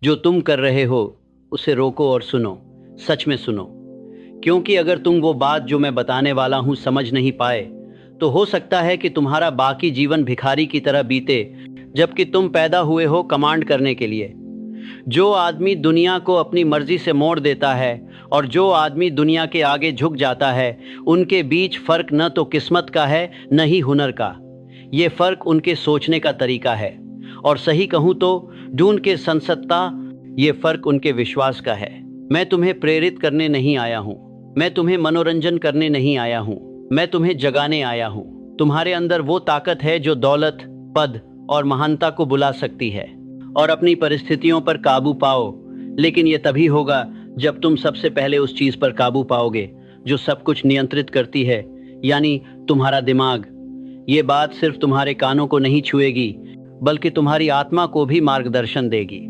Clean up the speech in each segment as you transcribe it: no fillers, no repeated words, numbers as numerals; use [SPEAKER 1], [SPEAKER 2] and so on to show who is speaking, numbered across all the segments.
[SPEAKER 1] जो तुम कर रहे हो उसे रोको और सुनो, सच में सुनो। क्योंकि अगर तुम वो बात जो मैं बताने वाला हूं समझ नहीं पाए, तो हो सकता है कि तुम्हारा बाकी जीवन भिखारी की तरह बीते, जबकि तुम पैदा हुए हो कमांड करने के लिए। जो आदमी दुनिया को अपनी मर्जी से मोड़ देता है और जो आदमी दुनिया के आगे झुक जाता है, उनके बीच फर्क न तो किस्मत का है न ही हुनर का। ये फर्क उनके सोचने का तरीका है, और सही कहूं तो ढूंढ के संसदता, ये फर्क उनके विश्वास का है। मैं तुम्हें प्रेरित करने नहीं आया हूं, मैं तुम्हें मनोरंजन करने नहीं आया हूं, मैं तुम्हें जगाने आया हूं। तुम्हारे अंदर वो ताकत है जो दौलत, पद और महानता को बुला सकती है और अपनी परिस्थितियों पर काबू पाओ। लेकिन यह तभी होगा जब तुम सबसे पहले उस चीज पर काबू पाओगे जो सब कुछ नियंत्रित करती है, यानी तुम्हारा दिमाग। ये बात सिर्फ तुम्हारे कानों को नहीं छुएगी, बल्कि तुम्हारी आत्मा को भी मार्गदर्शन देगी।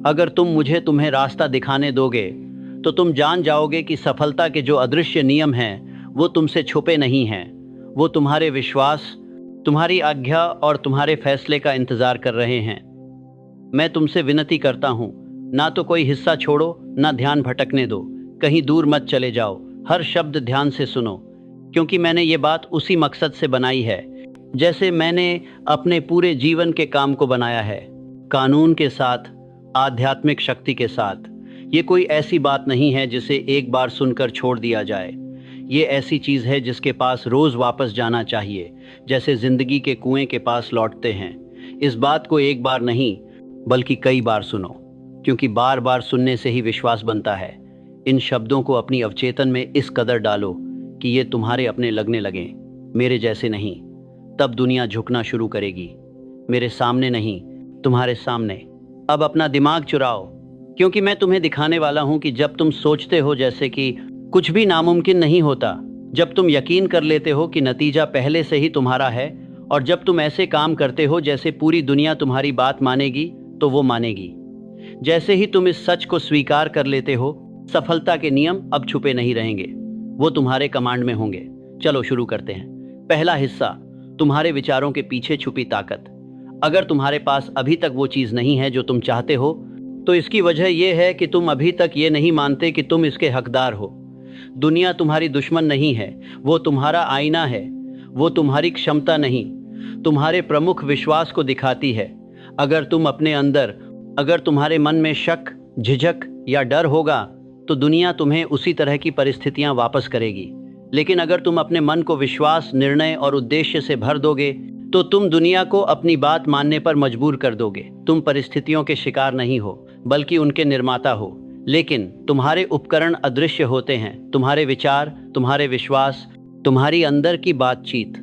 [SPEAKER 1] अगर तुम मुझे तुम्हें रास्ता दिखाने दोगे, तो तुम जान जाओगे कि सफलता के जो अदृश्य नियम हैं, वो तुमसे छुपे नहीं हैं। वो तुम्हारे विश्वास, तुम्हारी आज्ञा और तुम्हारे फैसले का इंतजार कर रहे हैं। मैं तुमसे विनती करता हूँ, ना तो कोई हिस्सा छोड़ो, ना ध्यान भटकने दो। कहीं दूर मत चले जाओ, हर शब्द ध्यान से सुनो, क्योंकि मैंने ये बात उसी मकसद से बनाई है जैसे मैंने अपने पूरे जीवन के काम को बनाया है, कानून के साथ, आध्यात्मिक शक्ति के साथ। ये कोई ऐसी बात नहीं है जिसे एक बार सुनकर छोड़ दिया जाए। ये ऐसी चीज़ है जिसके पास रोज़ वापस जाना चाहिए, जैसे ज़िंदगी के कुएं के पास लौटते हैं। इस बात को एक बार नहीं, बल्कि कई बार सुनो, क्योंकि बार बार सुनने से ही विश्वास बनता है। इन शब्दों को अपनी अवचेतन में इस कदर डालो कि ये तुम्हारे अपने लगने लगें, मेरे जैसे नहीं। तब दुनिया झुकना शुरू करेगी, मेरे सामने नहीं, तुम्हारे सामने। अब अपना दिमाग चुराओ, क्योंकि मैं तुम्हें दिखाने वाला हूं कि जब तुम सोचते हो जैसे कि कुछ भी नामुमकिन नहीं होता, जब तुम यकीन कर लेते हो कि नतीजा पहले से ही तुम्हारा है, और जब तुम ऐसे काम करते हो जैसे पूरी दुनिया तुम्हारी बात मानेगी, तो वो मानेगी। जैसे ही तुम इस सच को स्वीकार कर लेते हो, सफलता के नियम अब छुपे नहीं रहेंगे, वो तुम्हारे कमांड में होंगे। चलो शुरू करते हैं। पहला हिस्सा, तुम्हारे विचारों के पीछे छुपी ताकत। अगर तुम्हारे पास अभी तक वो चीज़ नहीं है जो तुम चाहते हो, तो इसकी वजह यह है कि तुम अभी तक ये नहीं मानते कि तुम इसके हकदार हो। दुनिया तुम्हारी दुश्मन नहीं है, वो तुम्हारा आईना है। वो तुम्हारी क्षमता नहीं, तुम्हारे प्रमुख विश्वास को दिखाती है। अगर तुम्हारे मन में शक, झिझक या डर होगा, तो दुनिया तुम्हें उसी तरह की परिस्थितियां वापस करेगी। लेकिन अगर तुम अपने मन को विश्वास, निर्णय और उद्देश्य से भर दोगे, तो तुम दुनिया को अपनी बात मानने पर मजबूर कर दोगे। तुम परिस्थितियों के शिकार नहीं हो, बल्कि उनके निर्माता हो। लेकिन तुम्हारे उपकरण अदृश्य होते हैं, तुम्हारे विचार, तुम्हारे विश्वास, तुम्हारी अंदर की बातचीत।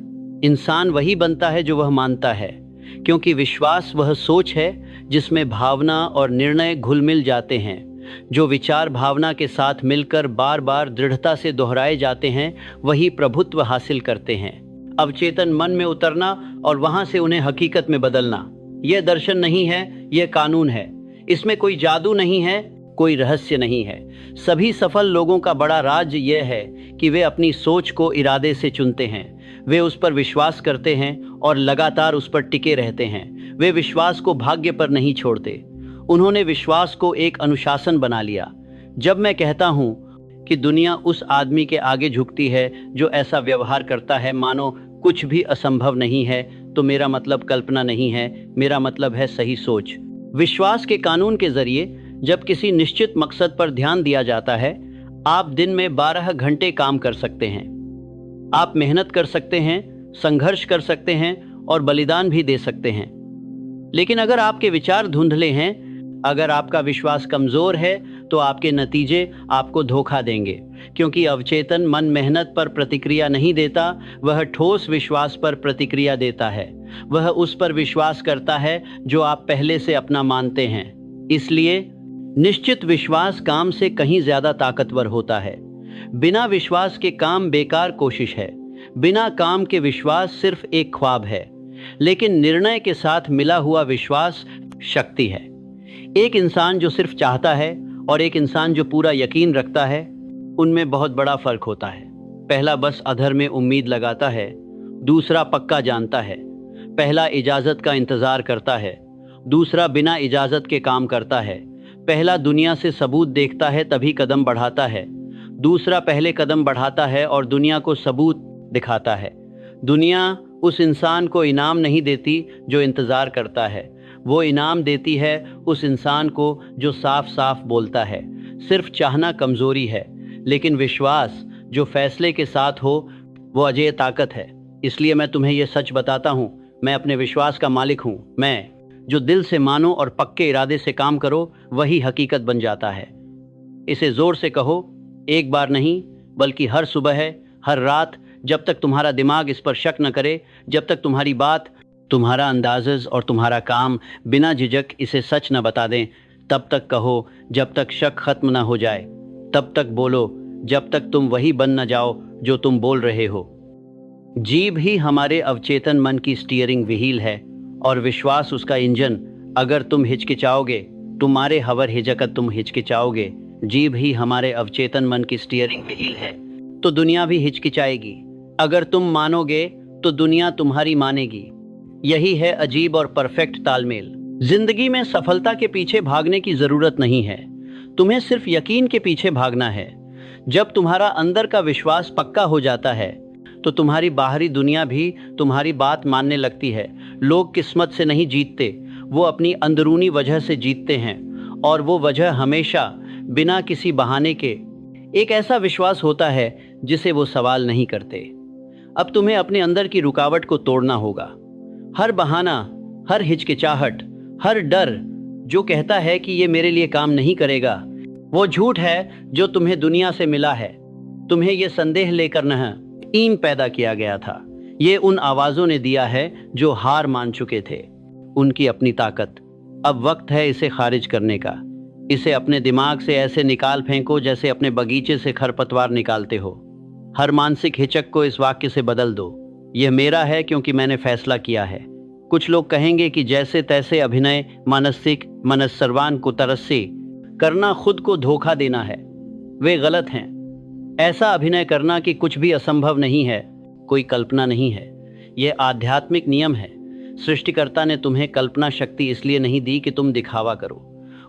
[SPEAKER 1] इंसान वही बनता है जो वह मानता है, क्योंकि विश्वास वह सोच है जिसमें भावना और निर्णय घुल मिल जाते हैं। जो विचार भावना के साथ मिलकर बार बार दृढ़ता से दोहराए जाते हैं, वही प्रभुत्व हासिल करते हैं। अवचेतन मन में उतरना और वहां से उन्हें हकीकत में बदलना। यह दर्शन नहीं है, यह कानून है। इसमें कोई जादू नहीं है, कोई रहस्य नहीं है। सभी सफल लोगों का बड़ा राज यह है कि वे अपनी सोच को इरादे से चुनते हैं। वे उस पर विश्वास करते हैं और लगातार उस पर टिके रहते हैं। वे विश्वास को भाग्य पर नहीं छोड़ते, उन्होंने विश्वास को एक अनुशासन बना लिया। जब मैं कहता हूँ कि दुनिया उस आदमी के आगे झुकती है जो ऐसा व्यवहार करता है मानो कुछ भी असंभव नहीं है, तो मेरा मतलब कल्पना नहीं है, मेरा मतलब है सही सोच। विश्वास के कानून के जरिए जब किसी निश्चित मकसद पर ध्यान दिया जाता है, आप दिन में 12 घंटे काम कर सकते हैं। आप मेहनत कर सकते हैं, संघर्ष कर सकते हैं और बलिदान भी दे सकते हैं। लेकिन अगर आपके विचार धुंधले हैं, अगर आपका विश्वास कमजोर है, तो आपके नतीजे आपको धोखा देंगे। क्योंकि अवचेतन मन मेहनत पर प्रतिक्रिया नहीं देता, वह ठोस विश्वास पर प्रतिक्रिया देता है। वह उस पर विश्वास करता है जो आप पहले से अपना मानते हैं। इसलिए निश्चित विश्वास काम से कहीं ज्यादा ताकतवर होता है। बिना विश्वास के काम बेकार कोशिश है। बिना काम के विश्वास सिर्फ एक ख्वाब है। लेकिन निर्णय के साथ मिला हुआ विश्वास शक्ति है। एक इंसान जो सिर्फ चाहता है और एक इंसान जो पूरा यकीन रखता है, उनमें बहुत बड़ा फर्क होता है। पहला बस अधर में उम्मीद लगाता है, दूसरा पक्का जानता है। पहला इजाजत का इंतजार करता है, दूसरा बिना इजाजत के काम करता है। पहला दुनिया से सबूत देखता है तभी कदम बढ़ाता है, दूसरा पहले कदम बढ़ाता है और दुनिया को सबूत दिखाता है। दुनिया उस इंसान को इनाम नहीं देती जो इंतज़ार करता है, वो इनाम देती है उस इंसान को जो साफ साफ बोलता है। सिर्फ चाहना कमज़ोरी है, लेकिन विश्वास जो फैसले के साथ हो वो अजय ताकत है। इसलिए मैं तुम्हें ये सच बताता हूँ, मैं अपने विश्वास का मालिक हूँ। मैं जो दिल से मानो और पक्के इरादे से काम करो वही हकीकत बन जाता है। इसे जोर से कहो, एक बार नहीं बल्कि हर सुबह, हर रात, जब तक तुम्हारा दिमाग इस पर शक न करे, जब तक तुम्हारी बात, तुम्हारा अंदाज़ और तुम्हारा काम बिना झिझक इसे सच न बता दें, तब तक कहो जब तक शक खत्म न हो जाए, तब तक बोलो जब तक तुम वही बन न जाओ जो तुम बोल रहे हो। जीभ ही हमारे अवचेतन मन की स्टीयरिंग व्हील है और विश्वास उसका इंजन। अगर तुम हिचकिचाओगे, तुम्हारे हवर हिजकत तुम हिचकिचाओगे, जीभ ही हमारे अवचेतन मन की स्टीयरिंग व्हील है, तो दुनिया भी हिचकिचाएगी। अगर तुम मानोगे तो दुनिया तुम्हारी मानेगी। यही है अजीब और परफेक्ट तालमेल। जिंदगी में सफलता के पीछे भागने की जरूरत नहीं है, तुम्हें सिर्फ यकीन के पीछे भागना है। जब तुम्हारा अंदर का विश्वास पक्का हो जाता है तो तुम्हारी बाहरी दुनिया भी तुम्हारी बात मानने लगती है। लोग किस्मत से नहीं जीतते, वो अपनी अंदरूनी वजह से जीतते हैं, और वो वजह हमेशा बिना किसी बहाने के एक ऐसा विश्वास होता है जिसे वो सवाल नहीं करते। अब तुम्हें अपने अंदर की रुकावट को तोड़ना होगा। हर बहाना, हर हिचकिचाहट, हर डर जो कहता है कि ये मेरे लिए काम नहीं करेगा, वो झूठ है जो तुम्हें दुनिया से मिला है। तुम्हें ये संदेह लेकर न ईम पैदा किया गया था, ये उन आवाज़ों ने दिया है जो हार मान चुके थे। उनकी अपनी ताकत। अब वक्त है इसे खारिज करने का। इसे अपने दिमाग से ऐसे निकाल फेंको जैसे अपने बगीचे से खरपतवार निकालते हो। हर मानसिक हिचक को इस वाक्य से बदल दो, यह मेरा है क्योंकि मैंने फैसला किया है। कुछ लोग कहेंगे कि जैसे तैसे अभिनय, मानसिक मनस्सर्वान को तरस्से करना खुद को धोखा देना है। वे गलत हैं। ऐसा अभिनय करना कि कुछ भी असंभव नहीं है कोई कल्पना नहीं है, यह आध्यात्मिक नियम है। सृष्टिकर्ता ने तुम्हें कल्पना शक्ति इसलिए नहीं दी कि तुम दिखावा करो,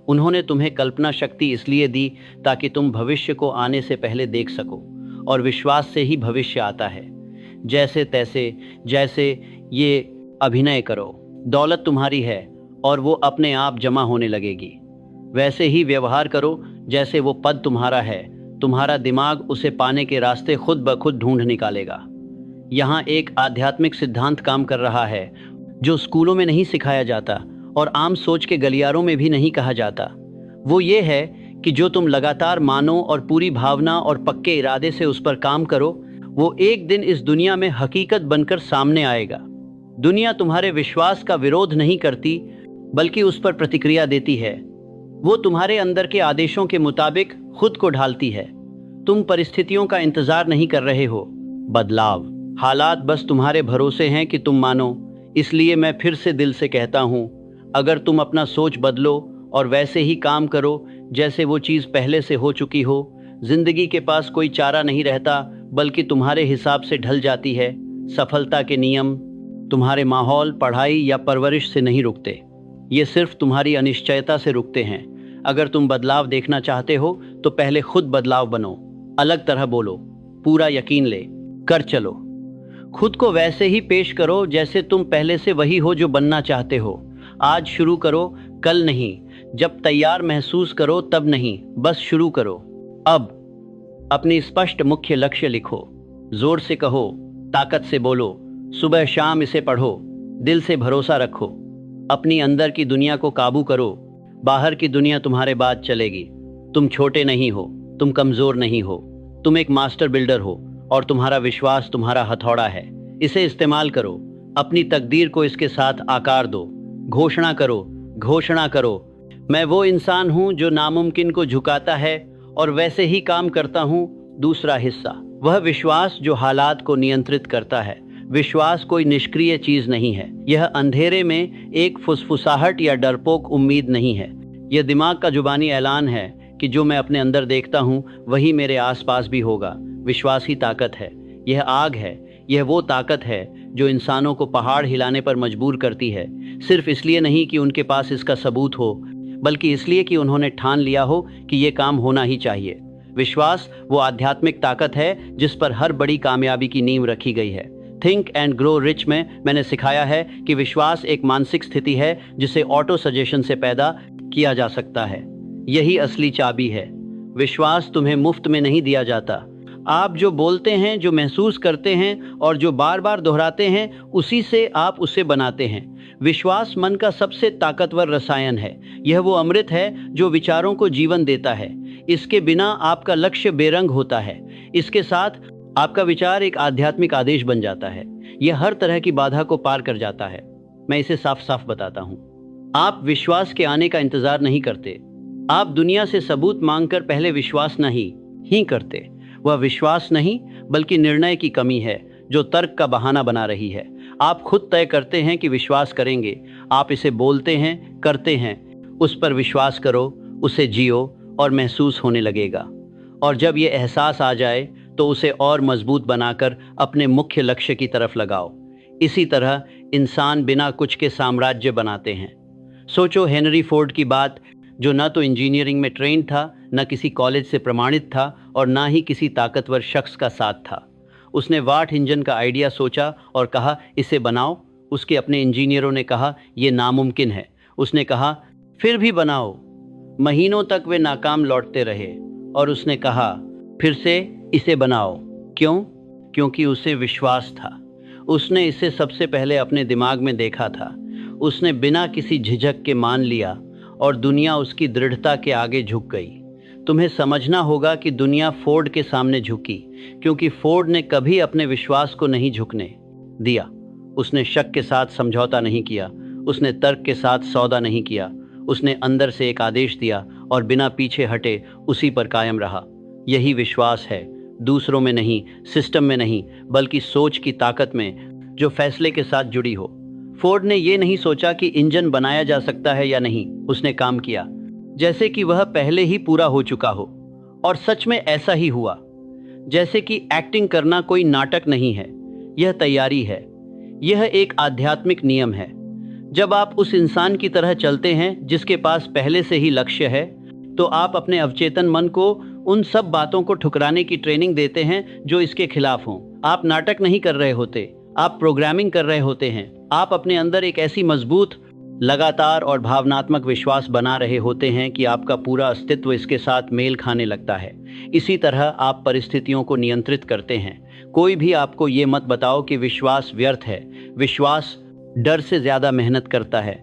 [SPEAKER 1] उन्होंने तुम्हें कल्पना शक्ति इसलिए दी ताकि तुम भविष्य को आने से पहले देख सको, और विश्वास से ही भविष्य आता है। जैसे तैसे, जैसे ये अभिनय करो, दौलत तुम्हारी है और वो अपने आप जमा होने लगेगी। वैसे ही व्यवहार करो जैसे वो पद तुम्हारा है, तुम्हारा दिमाग उसे पाने के रास्ते खुद ब खुद ढूंढ निकालेगा। यहाँ एक आध्यात्मिक सिद्धांत काम कर रहा है जो स्कूलों में नहीं सिखाया जाता और आम सोच के गलियारों में भी नहीं कहा जाता। वो ये है कि जो तुम लगातार मानो और पूरी भावना और पक्के इरादे से उस पर काम करो, वो एक दिन इस दुनिया में हकीकत बनकर सामने आएगा। दुनिया तुम्हारे विश्वास का विरोध नहीं करती बल्कि उस पर प्रतिक्रिया देती है। वो तुम्हारे अंदर के आदेशों के मुताबिक खुद को ढालती है। तुम परिस्थितियों का इंतजार नहीं कर रहे हो, बदलाव। हालात बस तुम्हारे भरोसे हैं कि तुम मानो। इसलिए मैं फिर से दिल से कहता हूँ, अगर तुम अपना सोच बदलो और वैसे ही काम करो जैसे वो चीज़ पहले से हो चुकी हो, जिंदगी के पास कोई चारा नहीं रहता बल्कि तुम्हारे हिसाब से ढल जाती है। सफलता के नियम तुम्हारे माहौल, पढ़ाई या परवरिश से नहीं रुकते, ये सिर्फ तुम्हारी अनिश्चयता से रुकते हैं। अगर तुम बदलाव देखना चाहते हो तो पहले खुद बदलाव बनो, अलग तरह बोलो, पूरा यकीन ले कर चलो। खुद को वैसे ही पेश करो जैसे तुम पहले से वही हो जो बनना चाहते हो। आज शुरू करो, कल नहीं। जब तैयार महसूस करो तब नहीं, बस शुरू करो। अब अपनी स्पष्ट मुख्य लक्ष्य लिखो, जोर से कहो, ताकत से बोलो, सुबह शाम इसे पढ़ो, दिल से भरोसा रखो। अपनी अंदर की दुनिया को काबू करो, बाहर की दुनिया तुम्हारे बाद चलेगी। तुम छोटे नहीं हो, तुम कमजोर नहीं हो, तुम एक मास्टर बिल्डर हो और तुम्हारा विश्वास तुम्हारा हथौड़ा है। इसे इस्तेमाल करो, अपनी तकदीर को इसके साथ आकार दो। घोषणा करो, घोषणा करो, मैं वो इंसान हूँ जो नामुमकिन को झुकाता है और वैसे ही काम करता हूँ। दूसरा हिस्सा, वह विश्वास जो हालात को नियंत्रित करता है। विश्वास कोई निष्क्रिय चीज नहीं है, यह अंधेरे में एक फुसफुसाहट या डरपोक उम्मीद नहीं है। यह दिमाग का जुबानी ऐलान है कि जो मैं अपने अंदर देखता हूँ वही मेरे आसपास भी होगा। विश्वास ही ताकत है, यह आग है, यह वो ताकत है जो इंसानों को पहाड़ हिलाने पर मजबूर करती है, सिर्फ इसलिए नहीं कि उनके पास इसका सबूत हो, बल्कि इसलिए कि उन्होंने ठान लिया हो कि ये काम होना ही चाहिए। विश्वास वो आध्यात्मिक ताकत है जिस पर हर बड़ी कामयाबी की नींव रखी गई है। थिंक एंड ग्रो रिच में मैंने सिखाया है कि विश्वास एक मानसिक स्थिति है जिसे ऑटो सजेशन से पैदा किया जा सकता है। यही असली चाबी है। विश्वास तुम्हें मुफ्त में नहीं दिया जाता। आप जो बोलते हैं, जो महसूस करते हैं और जो बार बार दोहराते हैं, उसी से आप उसे बनाते हैं। विश्वास मन का सबसे ताकतवर रसायन है। यह वो अमृत है जो विचारों को जीवन देता है। इसके बिना आपका लक्ष्य बेरंग होता है। इसके साथ आपका विचार एक आध्यात्मिक आदेश बन जाता है। यह हर तरह की बाधा को पार कर जाता है। मैं इसे साफ साफ बताता हूँ। आप विश्वास के आने का इंतजार नहीं करते। आप दुनिया से सबूत मांगकर पहले विश्वास नहीं ही करते। वह विश्वास नहीं बल्कि निर्णय की कमी है जो तर्क का बहाना बना रही है। आप खुद तय करते हैं कि विश्वास करेंगे। आप इसे बोलते हैं, करते हैं। उस पर विश्वास करो, उसे जियो और महसूस होने लगेगा। और जब ये एहसास आ जाए तो उसे और मजबूत बनाकर अपने मुख्य लक्ष्य की तरफ लगाओ। इसी तरह इंसान बिना कुछ के साम्राज्य बनाते हैं। सोचो हेनरी फोर्ड की बात, जो न तो इंजीनियरिंग में ट्रेन था, न किसी कॉलेज से प्रमाणित था और ना ही किसी ताकतवर शख्स का साथ था। उसने वाट इंजन का आइडिया सोचा और कहा, इसे बनाओ। उसके अपने इंजीनियरों ने कहा, यह नामुमकिन है। उसने कहा, फिर भी बनाओ। महीनों तक वे नाकाम लौटते रहे और उसने कहा, फिर से इसे बनाओ। क्यों? क्योंकि उसे विश्वास था। उसने इसे सबसे पहले अपने दिमाग में देखा था। उसने बिना किसी झिझक के मान लिया और दुनिया उसकी दृढ़ता के आगे झुक गई। तुम्हें समझना होगा कि दुनिया फोर्ड के सामने झुकी क्योंकि फोर्ड ने कभी अपने विश्वास को नहीं झुकने दिया। उसने शक के साथ समझौता नहीं किया। उसने तर्क के साथ सौदा नहीं किया। उसने अंदर से एक आदेश दिया और बिना पीछे हटे उसी पर कायम रहा। यही विश्वास है, दूसरों में नहीं, सिस्टम में नहीं, बल्कि सोच की ताकत में जो फैसले के साथ जुड़ी हो। फोर्ड ने यह नहीं सोचा कि इंजन बनाया जा सकता है या नहीं। उसने काम किया जैसे कि वह पहले ही पूरा हो चुका हो। और सच में ऐसा ही हुआ। जैसे कि एक्टिंग करना कोई नाटक नहीं है, यह तैयारी है। यह एक आध्यात्मिक नियम है। जब आप उस इंसान की तरह चलते हैं जिसके पास पहले से ही लक्ष्य है, तो आप अपने अवचेतन मन को उन सब बातों को ठुकराने की ट्रेनिंग देते हैं जो इसके खिलाफ हों। आप नाटक नहीं कर रहे होते, आप प्रोग्रामिंग कर रहे होते हैं। आप अपने अंदर एक ऐसी मजबूत, लगातार और भावनात्मक विश्वास बना रहे होते हैं कि आपका पूरा अस्तित्व इसके साथ मेल खाने लगता है। इसी तरह आप परिस्थितियों को नियंत्रित करते हैं। कोई भी आपको ये मत बताओ कि विश्वास व्यर्थ है। विश्वास डर से ज़्यादा मेहनत करता है,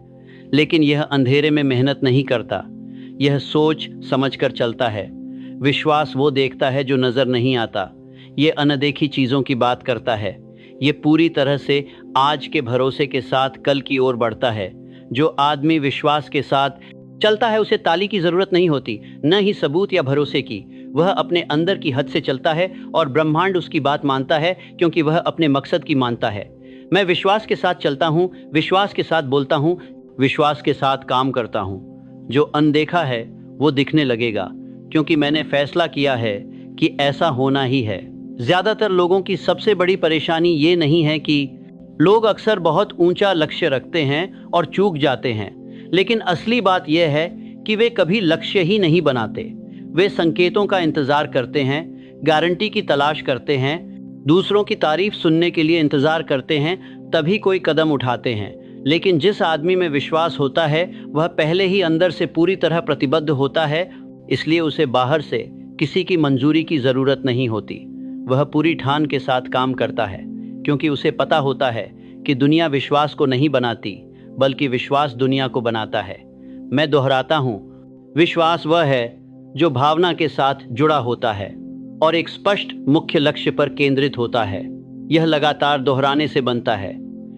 [SPEAKER 1] लेकिन यह अंधेरे में मेहनत नहीं करता। यह सोच समझ कर चलता है। विश्वास वो देखता है जो नज़र नहीं आता। ये अनदेखी चीज़ों की बात करता है। ये पूरी तरह से आज के भरोसे के साथ कल की ओर बढ़ता है। जो आदमी विश्वास के साथ चलता है उसे ताली की जरूरत नहीं होती, न ही सबूत या भरोसे की। वह अपने अंदर की हद से चलता है और ब्रह्मांड उसकी बात मानता है क्योंकि वह अपने मकसद की मानता है। मैं विश्वास के साथ चलता हूँ, विश्वास के साथ बोलता हूँ, विश्वास के साथ काम करता हूँ। जो अनदेखा है वो दिखने लगेगा क्योंकि मैंने फैसला किया है कि ऐसा होना ही है। ज्यादातर लोगों की सबसे बड़ी परेशानी ये नहीं है कि लोग अक्सर बहुत ऊंचा लक्ष्य रखते हैं और चूक जाते हैं, लेकिन असली बात यह है कि वे कभी लक्ष्य ही नहीं बनाते। वे संकेतों का इंतजार करते हैं, गारंटी की तलाश करते हैं, दूसरों की तारीफ सुनने के लिए इंतजार करते हैं, तभी कोई कदम उठाते हैं। लेकिन जिस आदमी में विश्वास होता है वह पहले ही अंदर से पूरी तरह प्रतिबद्ध होता है, इसलिए उसे बाहर से किसी की मंजूरी की ज़रूरत नहीं होती। वह पूरी ठान के साथ काम करता है क्योंकि उसे पता होता है कि दुनिया विश्वास को नहीं बनाती, बल्कि विश्वास दुनिया को बनाता है। मैं दोहराता हूँ, विश्वास वह है जो भावना के साथ जुड़ा होता है और एक स्पष्ट मुख्य लक्ष्य पर केंद्रित होता है। यह लगातार दोहराने से बनता है।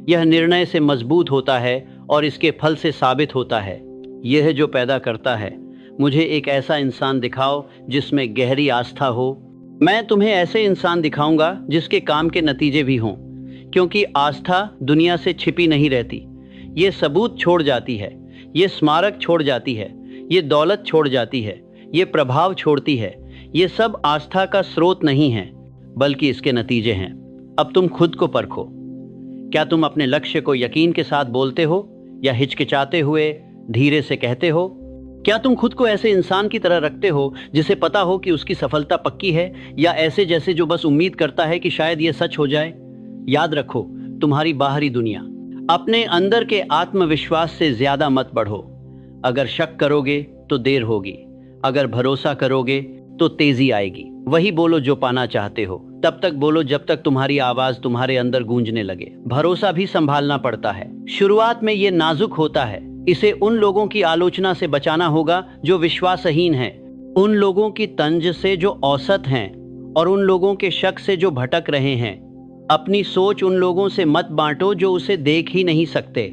[SPEAKER 1] यह निर्णय से मजबूत होता है और इसके फल से साबित होता है। यह जो पैदा करता है, मुझे एक ऐसा इंसान दिखाओ जिसमें गहरी आस्था हो। मैं तुम्हें ऐसे इंसान दिखाऊंगा जिसके काम के नतीजे भी हों, क्योंकि आस्था दुनिया से छिपी नहीं रहती। ये सबूत छोड़ जाती है, ये स्मारक छोड़ जाती है, ये दौलत छोड़ जाती है, ये प्रभाव छोड़ती है। ये सब आस्था का स्रोत नहीं है, बल्कि इसके नतीजे हैं। अब तुम खुद को परखो। क्या तुम अपने लक्ष्य को यकीन के साथ बोलते हो या हिचकिचाते हुए धीरे से कहते हो? क्या तुम खुद को ऐसे इंसान की तरह रखते हो जिसे पता हो कि उसकी सफलता पक्की है, या ऐसे जैसे जो बस उम्मीद करता है कि शायद ये सच हो जाए? याद रखो, तुम्हारी बाहरी दुनिया, अपने अंदर के आत्मविश्वास से ज्यादा मत बढ़ो। अगर शक करोगे तो देर होगी, अगर भरोसा करोगे तो तेजी आएगी। वही बोलो जो पाना चाहते हो, तब तक बोलो जब तक तुम्हारी आवाज तुम्हारे अंदर गूंजने लगे। भरोसा भी संभालना पड़ता है। शुरुआत में ये नाजुक होता है। इसे उन लोगों की आलोचना से बचाना होगा जो विश्वासहीन हैं, उन लोगों की तंज से जो औसत हैं, और उन लोगों के शक से जो भटक रहे हैं। अपनी सोच उन लोगों से मत बांटो जो उसे देख ही नहीं सकते।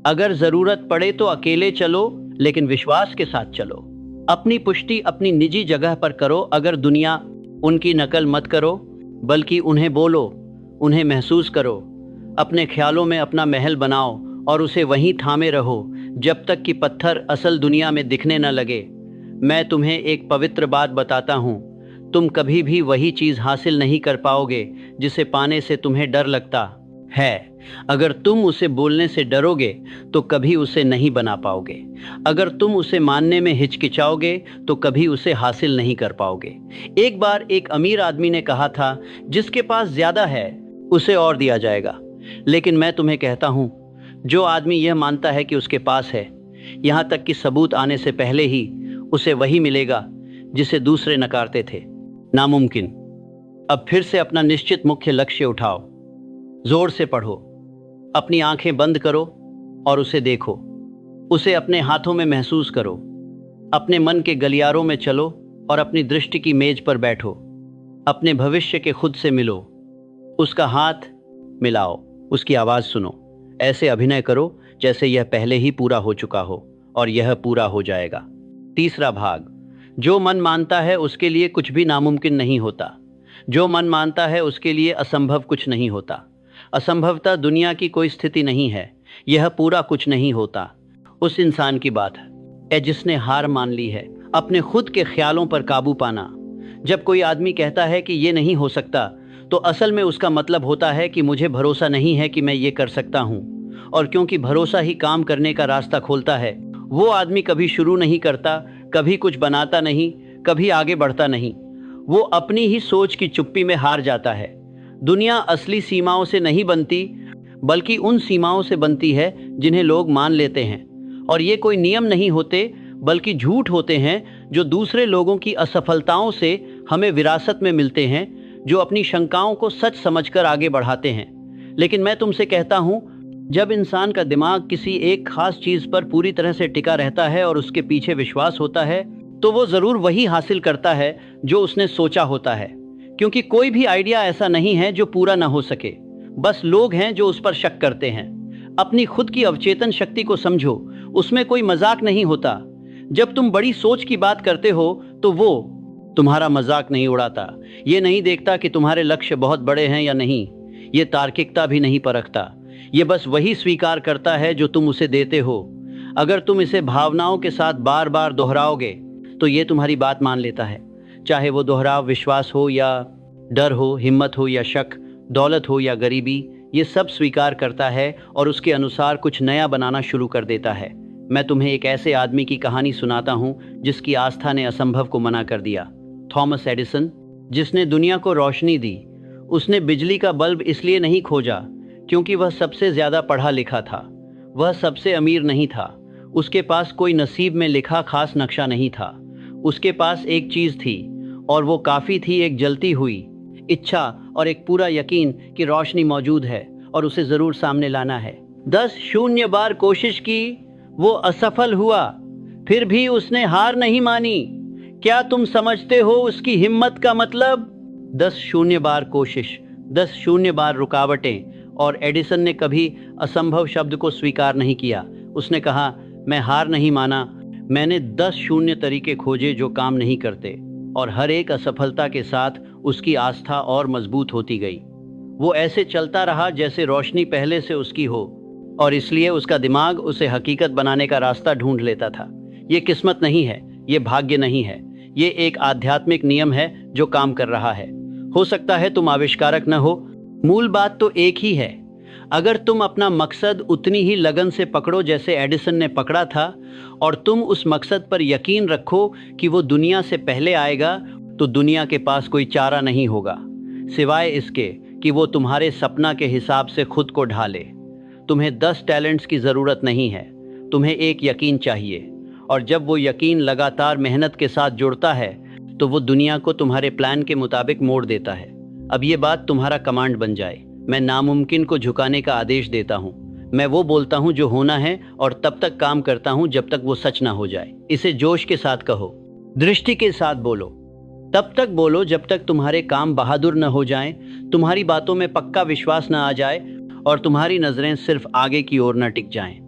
[SPEAKER 1] अगर जरूरत पड़े तो अकेले चलो, लेकिन विश्वास के साथ चलो। अपनी पुष्टि अपनी निजी जगह पर करो। अगर दुनिया, उनकी नकल मत करो, बल्कि उन्हें बोलो, उन्हें महसूस करो। अपने ख्यालों में अपना महल बनाओ और उसे वहीं थामे रहो जब तक कि पत्थर असल दुनिया में दिखने न लगे। मैं तुम्हें एक पवित्र बात बताता हूँ, तुम कभी भी वही चीज हासिल नहीं कर पाओगे जिसे पाने से तुम्हें डर लगता है। अगर तुम उसे बोलने से डरोगे तो कभी उसे नहीं बना पाओगे। अगर तुम उसे मानने में हिचकिचाओगे तो कभी उसे हासिल नहीं कर पाओगे। एक बार एक अमीर आदमी ने कहा था, जिसके पास ज्यादा है उसे और दिया जाएगा। लेकिन मैं तुम्हें कहता हूँ, जो आदमी यह मानता है कि उसके पास है, यहाँ तक कि सबूत आने से पहले ही उसे वही मिलेगा जिसे दूसरे नकारते थे। नामुमकिन। अब फिर से अपना निश्चित मुख्य लक्ष्य उठाओ, जोर से पढ़ो, अपनी आंखें बंद करो और उसे देखो। उसे अपने हाथों में महसूस करो। अपने मन के गलियारों में चलो और अपनी दृष्टि की मेज पर बैठो। अपने भविष्य के खुद से मिलो, उसका हाथ मिलाओ, उसकी आवाज सुनो। ऐसे अभिनय करो जैसे यह पहले ही पूरा हो चुका हो, और यह पूरा हो जाएगा। तीसरा भाग, जो मन मानता है उसके लिए कुछ भी नामुमकिन नहीं होता। जो मन मानता है उसके लिए असंभव कुछ नहीं होता। असंभवता दुनिया की कोई स्थिति नहीं है। यह पूरा कुछ नहीं होता। उस इंसान की बात है जिसने हार मान ली है। अपने खुद के ख्यालों पर काबू पाना। जब कोई आदमी कहता है कि ये नहीं हो सकता, तो असल में उसका मतलब होता है कि मुझे भरोसा नहीं है कि मैं ये कर सकता हूँ। और क्योंकि भरोसा ही काम करने का रास्ता खोलता है, वो आदमी कभी शुरू नहीं करता, कभी कुछ बनाता नहीं, कभी आगे बढ़ता नहीं। वो अपनी ही सोच की चुप्पी में हार जाता है। दुनिया असली सीमाओं से नहीं बनती, बल्कि उन सीमाओं से बनती है जिन्हें लोग मान लेते हैं। और ये कोई नियम नहीं होते, बल्कि झूठ होते हैं जो दूसरे लोगों की असफलताओं से हमें विरासत में मिलते हैं, जो अपनी शंकाओं को सच समझकर आगे बढ़ाते हैं। लेकिन मैं तुमसे कहता हूँ, जब इंसान का दिमाग किसी एक खास चीज पर पूरी तरह से टिका रहता है और उसके पीछे विश्वास होता है, तो वो जरूर वही हासिल करता है जो उसने सोचा होता है। क्योंकि कोई भी आइडिया ऐसा नहीं है जो पूरा ना हो सके, बस लोग हैं जो उस पर शक करते हैं। अपनी खुद की अवचेतन शक्ति को समझो, उसमें कोई मजाक नहीं होता। जब तुम बड़ी सोच की बात करते हो तो वो तुम्हारा मजाक नहीं उड़ाता। ये नहीं देखता कि तुम्हारे लक्ष्य बहुत बड़े हैं या नहीं। ये तार्किकता भी नहीं परखता। ये बस वही स्वीकार करता है जो तुम उसे देते हो। अगर तुम इसे भावनाओं के साथ बार बार दोहराओगे तो ये तुम्हारी बात मान लेता है। चाहे वो दोहराव विश्वास हो या डर हो, हिम्मत हो या शक, दौलत हो या गरीबी, ये सब स्वीकार करता है और उसके अनुसार कुछ नया बनाना शुरू कर देता है। मैं तुम्हें एक ऐसे आदमी की कहानी सुनाता हूँ जिसकी आस्था ने असंभव को मना कर दिया। थॉमस एडिसन, जिसने दुनिया को रोशनी दी। उसने बिजली का बल्ब इसलिए नहीं खोजा क्योंकि वह सबसे ज्यादा पढ़ा लिखा था। वह सबसे अमीर नहीं था। उसके पास कोई नसीब में लिखा खास नक्शा नहीं था। उसके पास एक चीज थी, और वो काफी थी, एक जलती हुई इच्छा और एक पूरा यकीन कि रोशनी मौजूद है और उसे जरूर सामने लाना है। 10 बार कोशिश की, वो असफल हुआ, फिर भी उसने हार नहीं मानी। क्या तुम समझते हो उसकी हिम्मत का मतलब? 10 बार कोशिश, 10 बार रुकावटें, और एडिसन ने कभी असंभव शब्द को स्वीकार नहीं किया। उसने कहा, मैं हार नहीं माना। मैंने 10 तरीके खोजे जो काम नहीं करते, और हर एक असफलता के साथ उसकी आस्था और मजबूत होती गई। वो ऐसे चलता रहा जैसे रोशनी पहले से उसकी हो, और इसलिए उसका दिमाग उसे हकीकत बनाने का रास्ता ढूंढ लेता था। ये किस्मत नहीं है, ये भाग्य नहीं है, ये एक आध्यात्मिक नियम है जो काम कर रहा है। हो सकता है तुम आविष्कारक न हो, मूल बात तो एक ही है। अगर तुम अपना मकसद उतनी ही लगन से पकड़ो जैसे एडिसन ने पकड़ा था, और तुम उस मकसद पर यकीन रखो कि वो दुनिया से पहले आएगा, तो दुनिया के पास कोई चारा नहीं होगा सिवाय इसके कि वो तुम्हारे सपना के हिसाब से खुद को ढाले। तुम्हें 10 टैलेंट्स की ज़रूरत नहीं है, तुम्हें एक यकीन चाहिए, और जब वो यकीन लगातार मेहनत के साथ जुड़ता है तो वो दुनिया को तुम्हारे प्लान के मुताबिक मोड़ देता है। अब ये बात तुम्हारा कमांड बन जाए। मैं नामुमकिन को झुकाने का आदेश देता हूँ। मैं वो बोलता हूँ जो होना है, और तब तक काम करता हूँ जब तक वो सच ना हो जाए। इसे जोश के साथ कहो, दृष्टि के साथ बोलो, तब तक बोलो जब तक तुम्हारे काम बहादुर न हो जाएं, तुम्हारी बातों में पक्का विश्वास न आ जाए, और तुम्हारी नजरें सिर्फ आगे की ओर न टिक जाएं।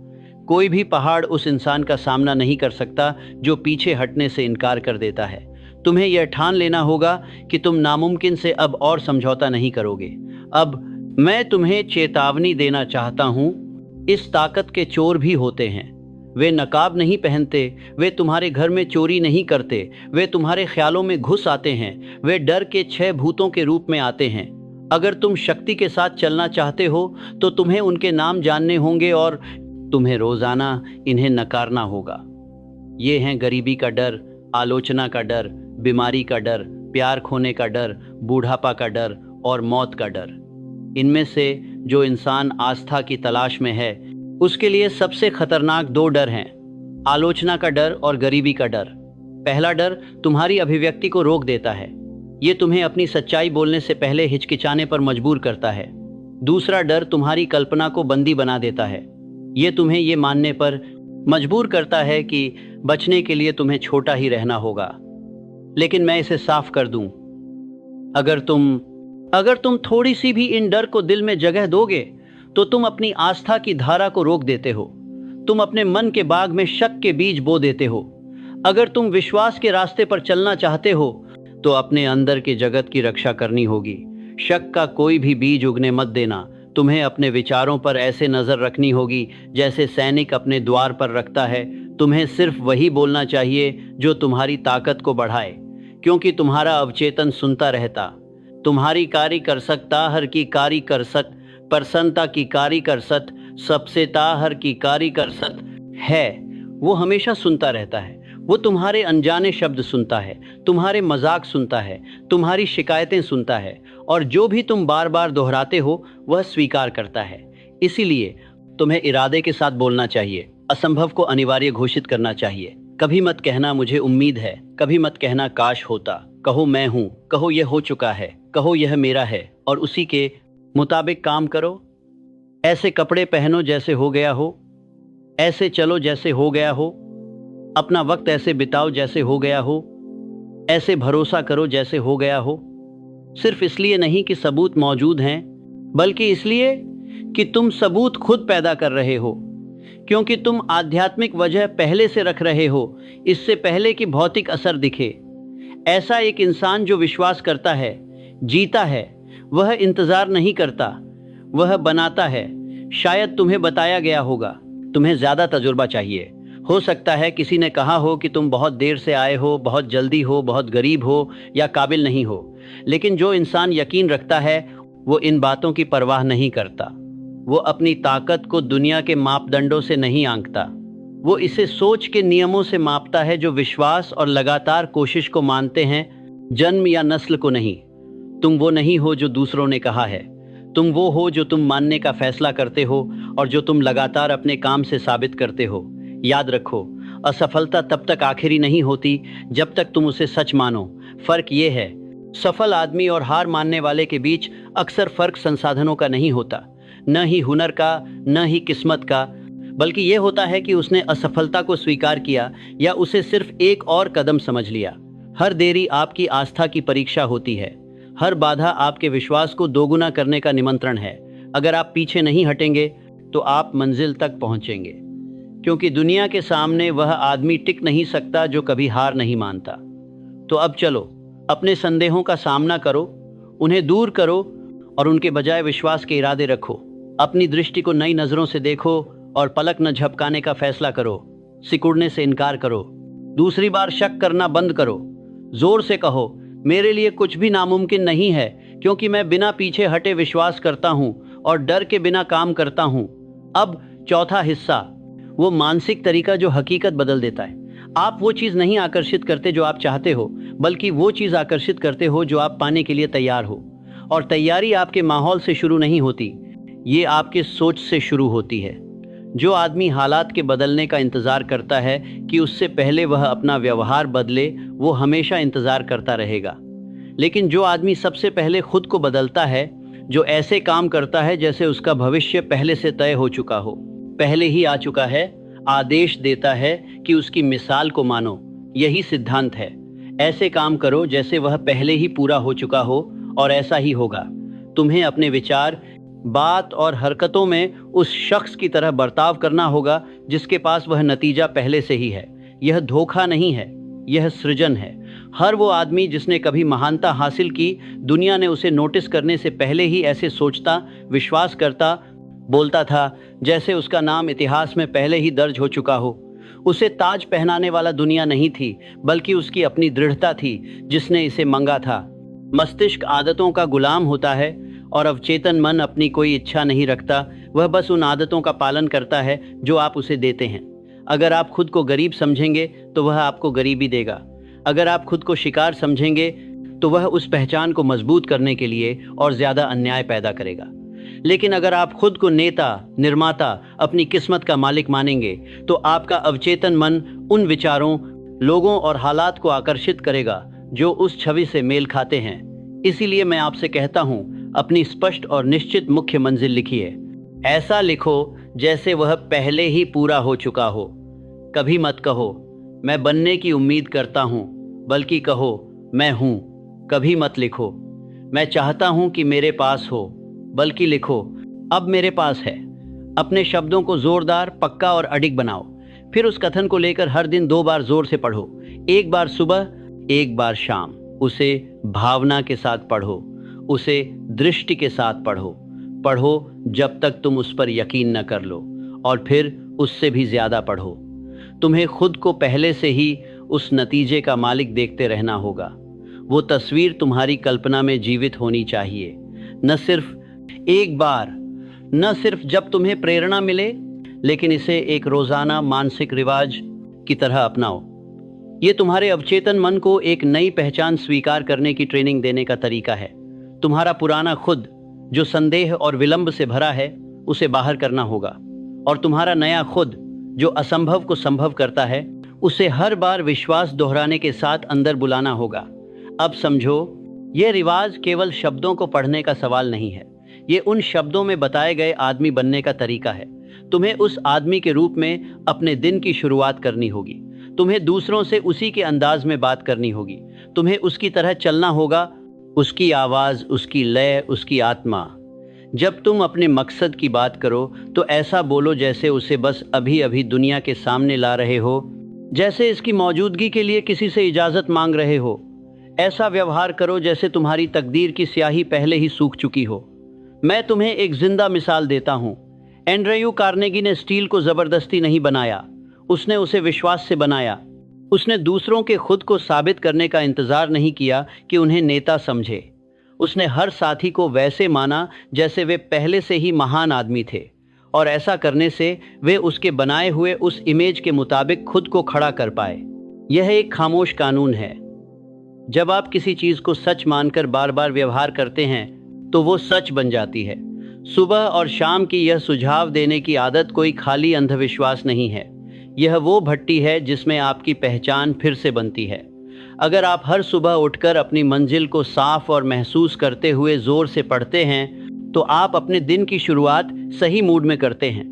[SPEAKER 1] कोई भी पहाड़ उस इंसान का सामना नहीं कर सकता जो पीछे हटने से इनकार कर देता है। तुम्हें यह ठान लेना होगा कि तुम नामुमकिन से अब और समझौता नहीं करोगे। अब मैं तुम्हें चेतावनी देना चाहता हूँ, इस ताकत के चोर भी होते हैं। वे नकाब नहीं पहनते, वे तुम्हारे घर में चोरी नहीं करते, वे तुम्हारे ख्यालों में घुस आते हैं, वे डर के 6 भूतों के रूप में आते हैं। अगर तुम शक्ति के साथ चलना चाहते हो तो तुम्हें उनके नाम जानने होंगे, और तुम्हें रोजाना इन्हें नकारना होगा। ये हैं गरीबी का डर, आलोचना का डर, बीमारी का डर, प्यार खोने का डर, बूढ़ापा का डर और मौत का डर। इनमें से जो इंसान आस्था की तलाश में है उसके लिए सबसे खतरनाक 2 डर हैं, आलोचना का डर और गरीबी का डर। पहला डर तुम्हारी अभिव्यक्ति को रोक देता है, ये तुम्हें अपनी सच्चाई बोलने से पहले हिचकिचाने पर मजबूर करता है। दूसरा डर तुम्हारी कल्पना को बंदी बना देता है, ये तुम्हें ये मानने पर मजबूर करता है कि बचने के लिए तुम्हें छोटा ही रहना होगा। लेकिन मैं इसे साफ कर दूं, अगर तुम थोड़ी सी भी इन डर को दिल में जगह दोगे तो तुम अपनी आस्था की धारा को रोक देते हो। तुम अपने मन के बाग में शक के बीज बो देते हो। अगर तुम विश्वास के रास्ते पर चलना चाहते हो तो अपने अंदर के जगत की रक्षा करनी होगी। शक का कोई भी बीज उगने मत देना। तुम्हें अपने विचारों पर ऐसे नजर रखनी होगी जैसे सैनिक अपने द्वार पर रखता है। तुम्हें सिर्फ वही बोलना चाहिए जो तुम्हारी ताकत को बढ़ाए, क्योंकि तुम्हारा अवचेतन सुनता रहता। तुम्हारी कारी कर सकता हर की कारी कर सक, प्रसन्नता की कारी कर सत, सबसे ताहर की कारी कर सत है। वो हमेशा सुनता रहता है। वो तुम्हारे अनजाने शब्द सुनता है, तुम्हारे मजाक सुनता है, तुम्हारी शिकायतें सुनता है, और जो भी तुम बार बार दोहराते हो वह स्वीकार करता है। इसीलिए तुम्हें इरादे के साथ बोलना चाहिए, असंभव को अनिवार्य घोषित करना चाहिए। कभी मत कहना मुझे उम्मीद है, कभी मत कहना काश होता। कहो मैं हूं, कहो यह हो चुका है, कहो यह मेरा है, और उसी के मुताबिक काम करो। ऐसे कपड़े पहनो जैसे हो गया हो, ऐसे चलो जैसे हो गया हो, अपना वक्त ऐसे बिताओ जैसे हो गया हो, ऐसे भरोसा करो जैसे हो गया हो। सिर्फ इसलिए नहीं कि सबूत मौजूद हैं, बल्कि इसलिए कि तुम सबूत खुद पैदा कर रहे हो, क्योंकि तुम आध्यात्मिक वजह पहले से रख रहे हो, इससे पहले कि भौतिक असर दिखे। ऐसा एक इंसान जो विश्वास करता है, जीता है, वह इंतजार नहीं करता, वह बनाता है। शायद तुम्हें बताया गया होगा, तुम्हें ज्यादा तजुर्बा चाहिए। हो सकता है किसी ने कहा हो कि तुम बहुत देर से आए हो, बहुत जल्दी हो, बहुत गरीब हो या काबिल नहीं हो। लेकिन जो इंसान यकीन रखता है वो इन बातों की परवाह नहीं करता। वो अपनी ताकत को दुनिया के मापदंडों से नहीं आंकता, वो इसे सोच के नियमों से मापता है जो विश्वास और लगातार कोशिश को मानते हैं, जन्म या नस्ल को नहीं। तुम वो नहीं हो जो दूसरों ने कहा है, तुम वो हो जो तुम मानने का फैसला करते हो और जो तुम लगातार अपने काम से साबित करते हो। याद रखो, असफलता तब तक आखिरी नहीं होती जब तक तुम उसे सच मानो। फर्क ये है, सफल आदमी और हार मानने वाले के बीच अक्सर फर्क संसाधनों का नहीं होता, न ही हुनर का, न ही किस्मत का, बल्कि यह होता है कि उसने असफलता को स्वीकार किया या उसे सिर्फ एक और कदम समझ लिया। हर देरी आपकी आस्था की परीक्षा होती है, हर बाधा आपके विश्वास को दोगुना करने का निमंत्रण है। अगर आप पीछे नहीं हटेंगे तो आप मंजिल तक पहुंचेंगे, क्योंकि दुनिया के सामने वह आदमी टिक नहीं सकता जो कभी हार नहीं मानता। तो अब चलो, अपने संदेहों का सामना करो, उन्हें दूर करो और उनके बजाय विश्वास के इरादे रखो। अपनी दृष्टि को नई नजरों से देखो और पलक न झपकाने का फैसला करो। सिकुड़ने से इनकार करो, दूसरी बार शक करना बंद करो। जोर से कहो, मेरे लिए कुछ भी नामुमकिन नहीं है, क्योंकि मैं बिना पीछे हटे विश्वास करता हूँ और डर के बिना काम करता हूं। अब चौथा हिस्सा, वो मानसिक तरीका जो हकीकत बदल देता है। आप वो चीज नहीं आकर्षित करते जो आप चाहते हो, बल्कि वो चीज आकर्षित करते हो जो आप पाने के लिए तैयार हो। और तैयारी आपके माहौल से शुरू नहीं होती, ये आपके सोच से शुरू होती है। जो आदमी हालात के बदलने का इंतजार करता है कि उससे पहले वह अपना व्यवहार बदले, वो हमेशा इंतजार करता रहेगा। लेकिन जो आदमी सबसे पहले खुद को बदलता है, जो ऐसे काम करता है जैसे उसका भविष्य पहले से तय हो चुका हो, पहले ही आ चुका है, आदेश देता है कि उसकी मिसाल को मानो। यही सिद्धांत है। ऐसे काम करो जैसे वह पहले ही पूरा हो चुका हो, और ऐसा ही होगा। तुम्हें अपने विचार, बात और हरकतों में उस शख्स की तरह बर्ताव करना होगा जिसके पास वह नतीजा पहले से ही है। यह धोखा नहीं है, यह सृजन है। हर वो आदमी जिसने कभी महानता हासिल की, दुनिया ने उसे नोटिस करने से पहले ही ऐसे सोचता, विश्वास करता, बोलता था जैसे उसका नाम इतिहास में पहले ही दर्ज हो चुका हो। उसे ताज पहनाने वाला दुनिया नहीं थी, बल्कि उसकी अपनी दृढ़ता थी जिसने इसे मंगा था। मस्तिष्क आदतों का गुलाम होता है और अवचेतन मन अपनी कोई इच्छा नहीं रखता। वह बस उन आदतों का पालन करता है जो आप उसे देते हैं। अगर आप खुद को गरीब समझेंगे तो वह आपको गरीबी देगा। अगर आप खुद को शिकार समझेंगे तो वह उस पहचान को मजबूत करने के लिए और ज्यादा अन्याय पैदा करेगा। लेकिन अगर आप खुद को नेता, निर्माता, अपनी किस्मत का मालिक मानेंगे तो आपका अवचेतन मन उन विचारों, लोगों और हालात को आकर्षित करेगा जो उस छवि से मेल खाते हैं। इसीलिए मैं आपसे कहता हूं, अपनी स्पष्ट और निश्चित मुख्य मंजिल लिखिए। ऐसा लिखो जैसे वह पहले ही पूरा हो चुका हो। कभी मत कहो मैं बनने की उम्मीद करता हूं, बल्कि कहो मैं हूं। कभी मत लिखो मैं चाहता हूं कि मेरे पास हो, बल्कि लिखो अब मेरे पास है। अपने शब्दों को जोरदार, पक्का और अडिग बनाओ। फिर उस कथन को लेकर हर दिन 2 बार जोर से पढ़ो। एक बार सुबह, एक बार शाम। उसे भावना के साथ पढ़ो, उसे दृष्टि के साथ पढ़ो। पढ़ो जब तक तुम उस पर यकीन न कर लो, और फिर उससे भी ज्यादा पढ़ो। तुम्हें खुद को पहले से ही उस नतीजे का मालिक देखते रहना होगा। वो तस्वीर तुम्हारी कल्पना में जीवित होनी चाहिए, न सिर्फ एक बार, न सिर्फ जब तुम्हें प्रेरणा मिले, लेकिन इसे एक रोजाना मानसिक रिवाज की तरह अपनाओ। ये तुम्हारे अवचेतन मन को एक नई पहचान स्वीकार करने की ट्रेनिंग देने का तरीका है। तुम्हारा पुराना खुद जो संदेह और विलंब से भरा है, उसे बाहर करना होगा, और तुम्हारा नया खुद जो असंभव को संभव करता है, उसे हर बार विश्वास दोहराने के साथ अंदर बुलाना होगा। अब समझो, यह रिवाज केवल शब्दों को पढ़ने का सवाल नहीं है, ये उन शब्दों में बताए गए आदमी बनने का तरीका है। तुम्हें उस आदमी के रूप में अपने दिन की शुरुआत करनी होगी। तुम्हें दूसरों से उसी के अंदाज में बात करनी होगी। तुम्हें उसकी तरह चलना होगा, उसकी आवाज, उसकी लय, उसकी आत्मा। जब तुम अपने मकसद की बात करो तो ऐसा बोलो जैसे उसे बस अभी अभी दुनिया के सामने ला रहे हो, जैसे इसकी मौजूदगी के लिए किसी से इजाजत मांग रहे हो। ऐसा व्यवहार करो जैसे तुम्हारी तकदीर की स्याही पहले ही सूख चुकी हो। मैं तुम्हें एक जिंदा मिसाल देता हूँ। एंड्रयू कार्नेगी ने स्टील को जबरदस्ती नहीं बनाया, उसने उसे विश्वास से बनाया। उसने दूसरों के खुद को साबित करने का इंतजार नहीं किया कि उन्हें नेता समझे। उसने हर साथी को वैसे माना जैसे वे पहले से ही महान आदमी थे, और ऐसा करने से वे उसके बनाए हुए उस इमेज के मुताबिक खुद को खड़ा कर पाए। यह एक खामोश कानून है। जब आप किसी चीज को सच मानकर बार बार व्यवहार करते हैं तो वो सच बन जाती है। सुबह और शाम की यह सुझाव देने की आदत कोई खाली अंधविश्वास नहीं है, यह वो भट्टी है जिसमें आपकी पहचान फिर से बनती है। अगर आप हर सुबह उठकर अपनी मंजिल को साफ और महसूस करते हुए जोर से पढ़ते हैं तो आप अपने दिन की शुरुआत सही मूड में करते हैं।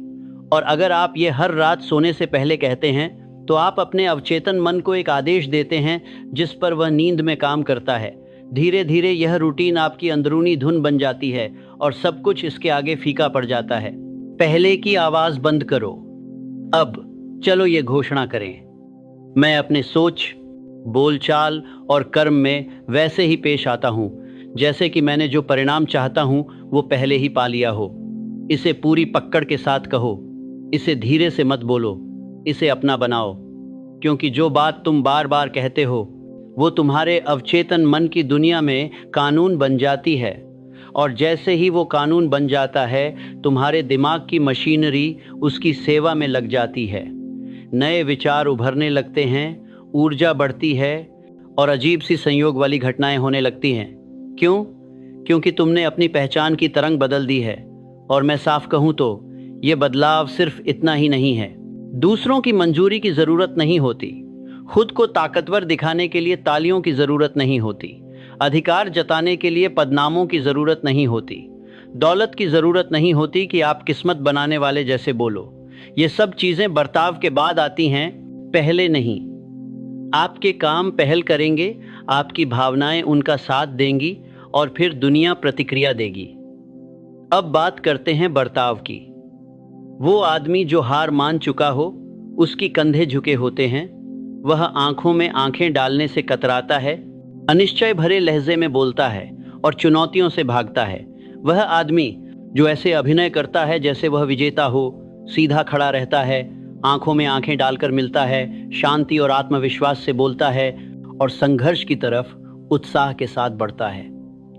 [SPEAKER 1] और अगर आप ये हर रात सोने से पहले कहते हैं तो आप अपने अवचेतन मन को एक आदेश देते हैं जिस पर वह नींद में काम करता है। धीरे धीरे यह रूटीन आपकी अंदरूनी धुन बन जाती है और सब कुछ इसके आगे फीका पड़ जाता है। पहले की आवाज बंद करो। अब चलो ये घोषणा करें, मैं अपने सोच, बोलचाल और कर्म में वैसे ही पेश आता हूँ जैसे कि मैंने जो परिणाम चाहता हूँ वो पहले ही पा लिया हो। इसे पूरी पकड़ के साथ कहो, इसे धीरे से मत बोलो, इसे अपना बनाओ, क्योंकि जो बात तुम बार बार कहते हो वो तुम्हारे अवचेतन मन की दुनिया में कानून बन जाती है। और जैसे ही वो कानून बन जाता है, तुम्हारे दिमाग की मशीनरी उसकी सेवा में लग जाती है। नए विचार उभरने लगते हैं, ऊर्जा बढ़ती है और अजीब सी संयोग वाली घटनाएं होने लगती हैं। क्यों? क्योंकि तुमने अपनी पहचान की तरंग बदल दी है। और मैं साफ कहूं तो ये बदलाव सिर्फ इतना ही नहीं है। दूसरों की मंजूरी की जरूरत नहीं होती, खुद को ताकतवर दिखाने के लिए तालियों की जरूरत नहीं होती, अधिकार जताने के लिए पदनामों की जरूरत नहीं होती, दौलत की जरूरत नहीं होती कि आप किस्मत बनाने वाले जैसे बोलो। ये सब चीजें बर्ताव के बाद आती हैं, पहले नहीं। आपके काम पहल करेंगे, आपकी भावनाएं उनका साथ देंगी और फिर दुनिया प्रतिक्रिया देगी। अब बात करते हैं बर्ताव की। वो आदमी जो हार मान चुका हो, उसकी कंधे झुके होते हैं, वह आंखों में आंखें डालने से कतराता है, अनिश्चय भरे लहजे में बोलता है और चुनौतियों से भागता है। वह आदमी जो ऐसे अभिनय करता है जैसे वह विजेता हो, सीधा खड़ा रहता है, आंखों में आंखें डालकर मिलता है, शांति और आत्मविश्वास से बोलता है और संघर्ष की तरफ उत्साह के साथ बढ़ता है।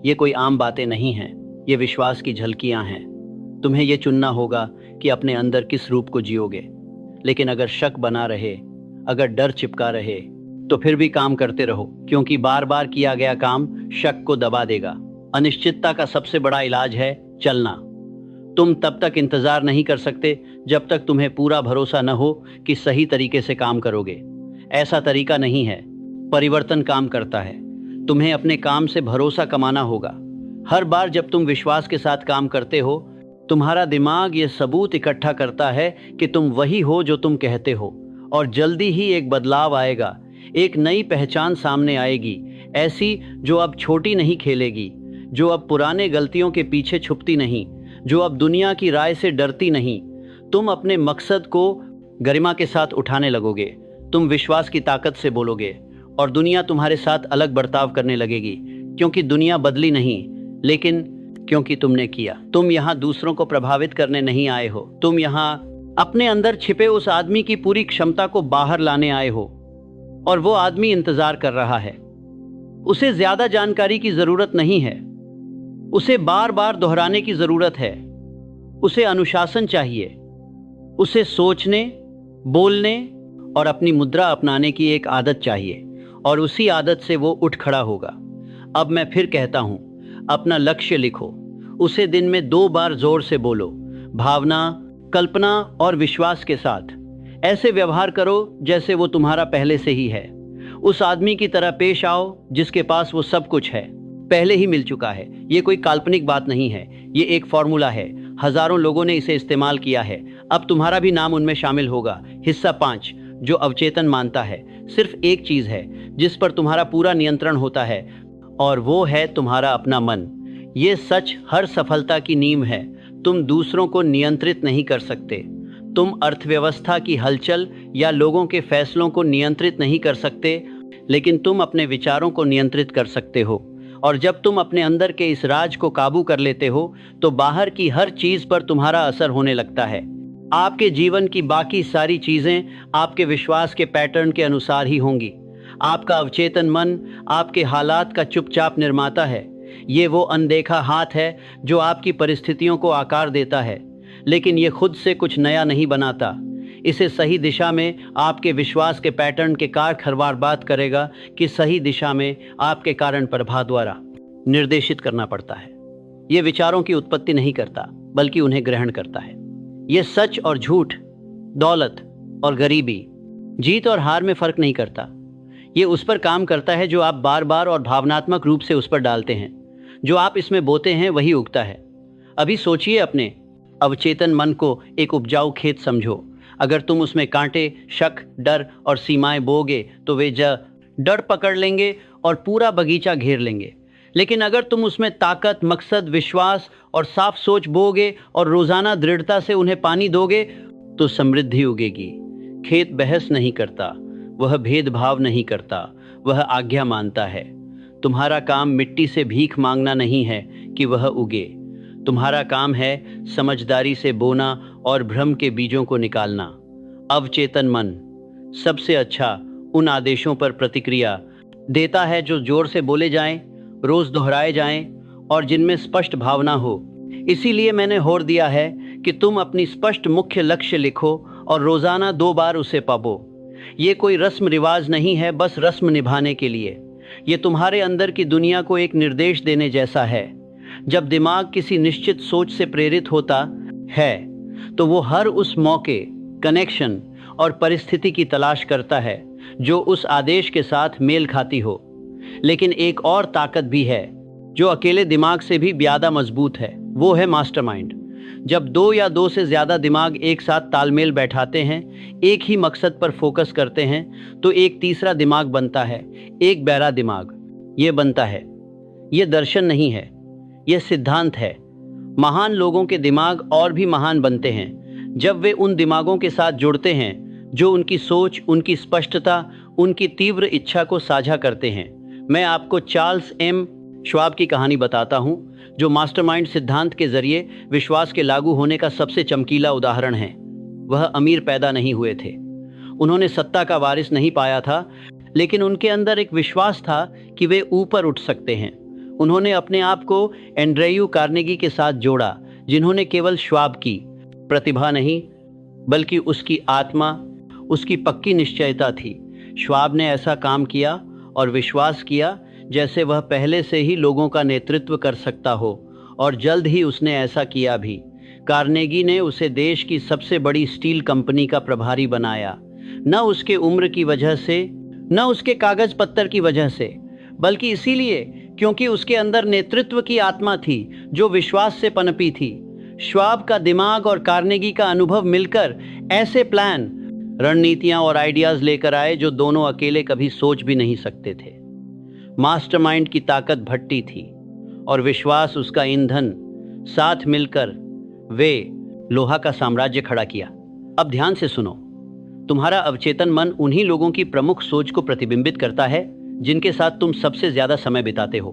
[SPEAKER 1] ये कोई आम बातें नहीं हैं, ये विश्वास की झलकियां हैं। तुम्हें ये चुनना होगा कि अपने अंदर किस रूप को जियोगे। लेकिन अगर शक बना रहे, अगर डर चिपका रहे, तो फिर भी काम करते रहो, क्योंकि बार बार किया गया काम शक को दबा देगा। अनिश्चितता का सबसे बड़ा इलाज है चलना। तुम तब तक इंतजार नहीं कर सकते जब तक तुम्हें पूरा भरोसा न हो कि सही तरीके से काम करोगे। ऐसा तरीका नहीं है, परिवर्तन काम करता है। तुम्हें अपने काम से भरोसा कमाना होगा। हर बार जब तुम विश्वास के साथ काम करते हो, तुम्हारा दिमाग ये सबूत इकट्ठा करता है कि तुम वही हो जो तुम कहते हो, और जल्दी ही एक बदलाव आएगा। एक नई पहचान सामने आएगी, ऐसी जो अब छोटी नहीं खेलेगी, जो अब पुराने गलतियों के पीछे छुपती नहीं, जो अब दुनिया की राय से डरती नहीं। तुम अपने मकसद को गरिमा के साथ उठाने लगोगे। तुम विश्वास की ताकत से बोलोगे और दुनिया तुम्हारे साथ अलग बर्ताव करने लगेगी, क्योंकि दुनिया बदली नहीं, लेकिन क्योंकि तुमने किया। तुम यहाँ दूसरों को प्रभावित करने नहीं आए हो, तुम यहाँ अपने अंदर छिपे उस आदमी की पूरी क्षमता को बाहर लाने आए हो। और वो आदमी इंतजार कर रहा है। उसे ज्यादा जानकारी की जरूरत नहीं है, उसे बार बार दोहराने की जरूरत है। उसे अनुशासन चाहिए, उसे सोचने, बोलने और अपनी मुद्रा अपनाने की एक आदत चाहिए, और उसी आदत से वो उठ खड़ा होगा। अब मैं फिर कहता हूं, अपना लक्ष्य लिखो, उसे दिन में 2 बार जोर से बोलो, भावना, कल्पना और विश्वास के साथ। ऐसे व्यवहार करो जैसे वो तुम्हारा पहले से ही है। उस आदमी की तरह पेश आओ जिसके पास वो सब कुछ है, पहले ही मिल चुका है। ये कोई काल्पनिक बात नहीं है, ये एक फॉर्मूला है। हजारों लोगों ने इसे इस्तेमाल किया है, अब तुम्हारा भी नाम उनमें शामिल होगा। हिस्सा 5, जो अवचेतन मानता है सिर्फ एक चीज है जिस पर तुम्हारा पूरा नियंत्रण होता है, और वो है तुम्हारा अपना मन। ये सच हर सफलता की नींव है। तुम दूसरों को नियंत्रित नहीं कर सकते, तुम अर्थव्यवस्था की हलचल या लोगों के फैसलों को नियंत्रित नहीं कर सकते, लेकिन तुम अपने विचारों को नियंत्रित कर सकते हो। और जब तुम अपने अंदर के इस राज को काबू कर लेते हो, तो बाहर की हर चीज पर तुम्हारा असर होने लगता है। आपके जीवन की बाकी सारी चीजें आपके विश्वास के पैटर्न के अनुसार ही होंगी। आपका अवचेतन मन आपके हालात का चुपचाप निर्माता है। ये वो अनदेखा हाथ है जो आपकी परिस्थितियों को आकार देता है, लेकिन ये खुद से कुछ नया नहीं बनाता। इसे सही दिशा में आपके विश्वास के पैटर्न के कार खरवार बात करेगा कि सही दिशा में आपके कारण प्रभाव द्वारा निर्देशित करना पड़ता है। ये विचारों की उत्पत्ति नहीं करता, बल्कि उन्हें ग्रहण करता है। ये सच और झूठ, दौलत और गरीबी, जीत और हार में फर्क नहीं करता। ये उस पर काम करता है जो आप बार बार और भावनात्मक रूप से उस पर डालते हैं। जो आप इसमें बोते हैं वही उगता है। अभी सोचिए, अपने अवचेतन मन को एक उपजाऊ खेत समझो। अगर तुम उसमें कांटे, शक, डर और सीमाएं बोओगे तो वे डर पकड़ लेंगे और पूरा बगीचा घेर लेंगे। लेकिन अगर तुम उसमें ताकत, मकसद, विश्वास और साफ सोच बोओगे और रोजाना दृढ़ता से उन्हें पानी दोगे, तो समृद्धि उगेगी। खेत बहस नहीं करता, वह भेदभाव नहीं करता, वह आज्ञा मानता है। तुम्हारा काम मिट्टी से भीख मांगना नहीं है कि वह उगे। तुम्हारा काम है समझदारी से बोना और भ्रम के बीजों को निकालना। अवचेतन मन सबसे अच्छा उन आदेशों पर प्रतिक्रिया देता है जो जोर से बोले जाएं, रोज दोहराए जाएं, और जिनमें स्पष्ट भावना हो। इसीलिए मैंने होर दिया है कि तुम अपनी स्पष्ट मुख्य लक्ष्य लिखो और रोजाना 2 बार उसे पढ़ो। ये कोई रस्म रिवाज नहीं है, बस रस्म निभाने के लिए। ये तुम्हारे अंदर की दुनिया को एक निर्देश देने जैसा है। जब दिमाग किसी निश्चित सोच से प्रेरित होता है तो वो हर उस मौके, कनेक्शन और परिस्थिति की तलाश करता है जो उस आदेश के साथ मेल खाती हो। लेकिन एक और ताकत भी है जो अकेले दिमाग से भी ज्यादा मजबूत है, वो है मास्टरमाइंड। जब 2 या 2 से ज्यादा दिमाग एक साथ तालमेल बैठाते हैं, एक ही मकसद पर फोकस करते हैं, तो एक तीसरा दिमाग बनता है, एक बहरा दिमाग ये बनता है। ये दर्शन नहीं है, यह सिद्धांत है। महान लोगों के दिमाग और भी महान बनते हैं जब वे उन दिमागों के साथ जुड़ते हैं जो उनकी सोच, उनकी स्पष्टता, उनकी तीव्र इच्छा को साझा करते हैं। मैं आपको चार्ल्स एम श्वाब की कहानी बताता हूं, जो मास्टरमाइंड सिद्धांत के जरिए विश्वास के लागू होने का सबसे चमकीला उदाहरण है। वह अमीर पैदा नहीं हुए थे, उन्होंने सत्ता का वारिस नहीं पाया था, लेकिन उनके अंदर एक विश्वास था कि वे ऊपर उठ सकते हैं। उन्होंने अपने आप को एंड्रयू कार्नेगी के साथ जोड़ा, जिन्होंने केवल श्वाब की प्रतिभा नहीं बल्कि उसकी आत्मा, उसकी पक्की निश्चयता थी। श्वाब ने ऐसा काम किया और विश्वास किया जैसे वह पहले से ही लोगों का नेतृत्व कर सकता हो, और जल्द ही उसने ऐसा किया भी। कार्नेगी ने उसे देश की सबसे बड़ी स्टील कंपनी का प्रभारी बनाया, न उसके उम्र की वजह से, न उसके कागज पत्तर की वजह से, बल्कि इसीलिए क्योंकि उसके अंदर नेतृत्व की आत्मा थी जो विश्वास से पनपी थी। श्वाब का दिमाग और कार्नेगी का अनुभव मिलकर ऐसे प्लान, रणनीतियां और आइडियाज लेकर आए जो दोनों अकेले कभी सोच भी नहीं सकते थे। मास्टरमाइंड की ताकत भट्टी थी और विश्वास उसका ईंधन। साथ मिलकर वे लोहा का साम्राज्य खड़ा किया। अब ध्यान से सुनो, तुम्हारा अवचेतन मन उन्हीं लोगों की प्रमुख सोच को प्रतिबिंबित करता है जिनके साथ तुम सबसे ज्यादा समय बिताते हो।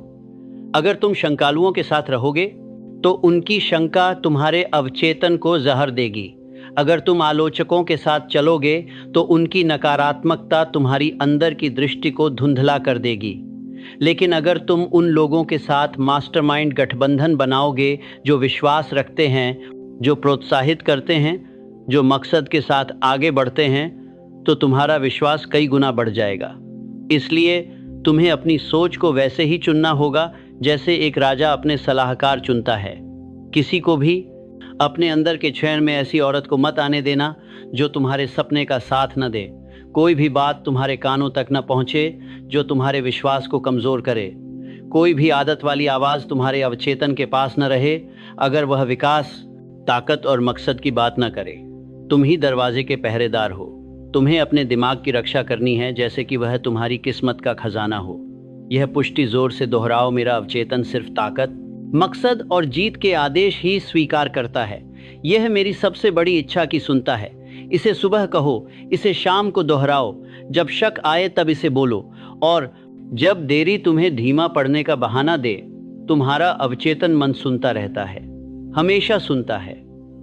[SPEAKER 1] अगर तुम शंकालुओं के साथ रहोगे तो उनकी शंका तुम्हारे अवचेतन को जहर देगी। अगर तुम आलोचकों के साथ चलोगे तो उनकी नकारात्मकता तुम्हारी अंदर की दृष्टि को धुंधला कर देगी। लेकिन अगर तुम उन लोगों के साथ मास्टरमाइंड गठबंधन बनाओगे जो विश्वास रखते हैं, जो प्रोत्साहित करते हैं, जो मकसद के साथ आगे बढ़ते हैं, तो तुम्हारा विश्वास कई गुना बढ़ जाएगा। इसलिए तुम्हें अपनी सोच को वैसे ही चुनना होगा जैसे एक राजा अपने सलाहकार चुनता है। किसी को भी अपने अंदर के चयन में ऐसी औरत को मत आने देना जो तुम्हारे सपने का साथ न दे। कोई भी बात तुम्हारे कानों तक न पहुंचे जो तुम्हारे विश्वास को कमजोर करे। कोई भी आदत वाली आवाज तुम्हारे अवचेतन के पास न रहे अगर वह विकास, ताकत और मकसद की बात न करे। तुम ही दरवाजे के पहरेदार हो। तुम्हें अपने दिमाग की रक्षा करनी है जैसे कि वह तुम्हारी किस्मत का खजाना हो। यह पुष्टि जोर से दोहराओ, मेरा अवचेतन सिर्फ ताकत, मकसद और जीत के आदेश ही स्वीकार करता है। यह मेरी सबसे बड़ी इच्छा की सुनता है। इसे सुबह कहो, इसे शाम को दोहराओ, जब शक आए तब इसे बोलो, और जब देरी तुम्हें धीमा पड़ने का बहाना दे। तुम्हारा अवचेतन मन सुनता रहता है, हमेशा सुनता है,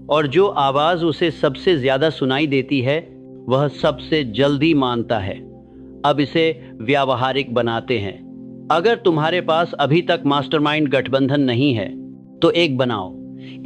[SPEAKER 1] और जो आवाज उसे सबसे ज्यादा सुनाई देती है वह सबसे जल्दी मानता है। अब इसे व्यावहारिक बनाते हैं। अगर तुम्हारे पास अभी तक मास्टरमाइंड गठबंधन नहीं है तो एक बनाओ।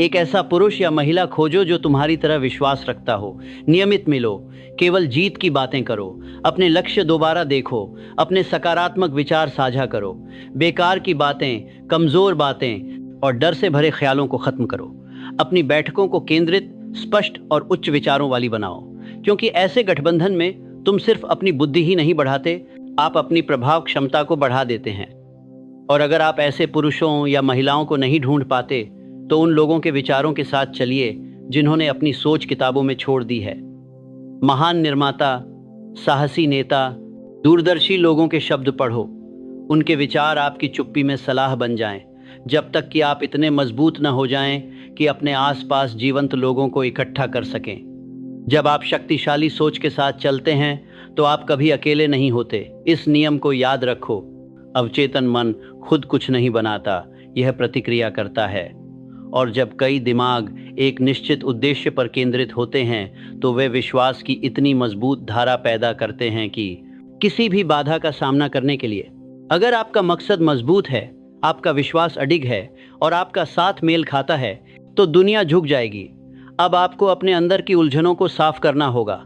[SPEAKER 1] एक ऐसा पुरुष या महिला खोजो जो तुम्हारी तरह विश्वास रखता हो। नियमित मिलो, केवल जीत की बातें करो, अपने लक्ष्य दोबारा देखो, अपने सकारात्मक विचार साझा करो, बेकार की बातें, कमजोर बातें और डर से भरे ख्यालों को खत्म करो। अपनी बैठकों को केंद्रित, स्पष्ट और उच्च विचारों वाली बनाओ, क्योंकि ऐसे गठबंधन में तुम सिर्फ अपनी बुद्धि ही नहीं बढ़ाते, आप अपनी प्रभाव क्षमता को बढ़ा देते हैं। और अगर आप ऐसे पुरुषों या महिलाओं को नहीं ढूंढ पाते तो उन लोगों के विचारों के साथ चलिए जिन्होंने अपनी सोच किताबों में छोड़ दी है। महान निर्माता, साहसी नेता, दूरदर्शी लोगों के शब्द पढ़ो। उनके विचार आपकी चुप्पी में सलाह बन जाएं, जब तक कि आप इतने मजबूत न हो जाएं कि अपने आसपास जीवंत लोगों को इकट्ठा कर सकें। जब आप शक्तिशाली सोच के साथ चलते हैं तो आप कभी अकेले नहीं होते। इस नियम को याद रखो, अवचेतन मन खुद कुछ नहीं बनाता, यह प्रतिक्रिया करता है। और जब कई दिमाग एक निश्चित उद्देश्य पर केंद्रित होते हैं तो वे विश्वास की इतनी मजबूत धारा पैदा करते हैं कि किसी भी बाधा का सामना करने के लिए, अगर आपका मकसद मजबूत है आपका विश्वास अडिग है और आपका साथ मेल खाता है, तो दुनिया झुक जाएगी। अब आपको अपने अंदर की उलझनों को साफ करना होगा।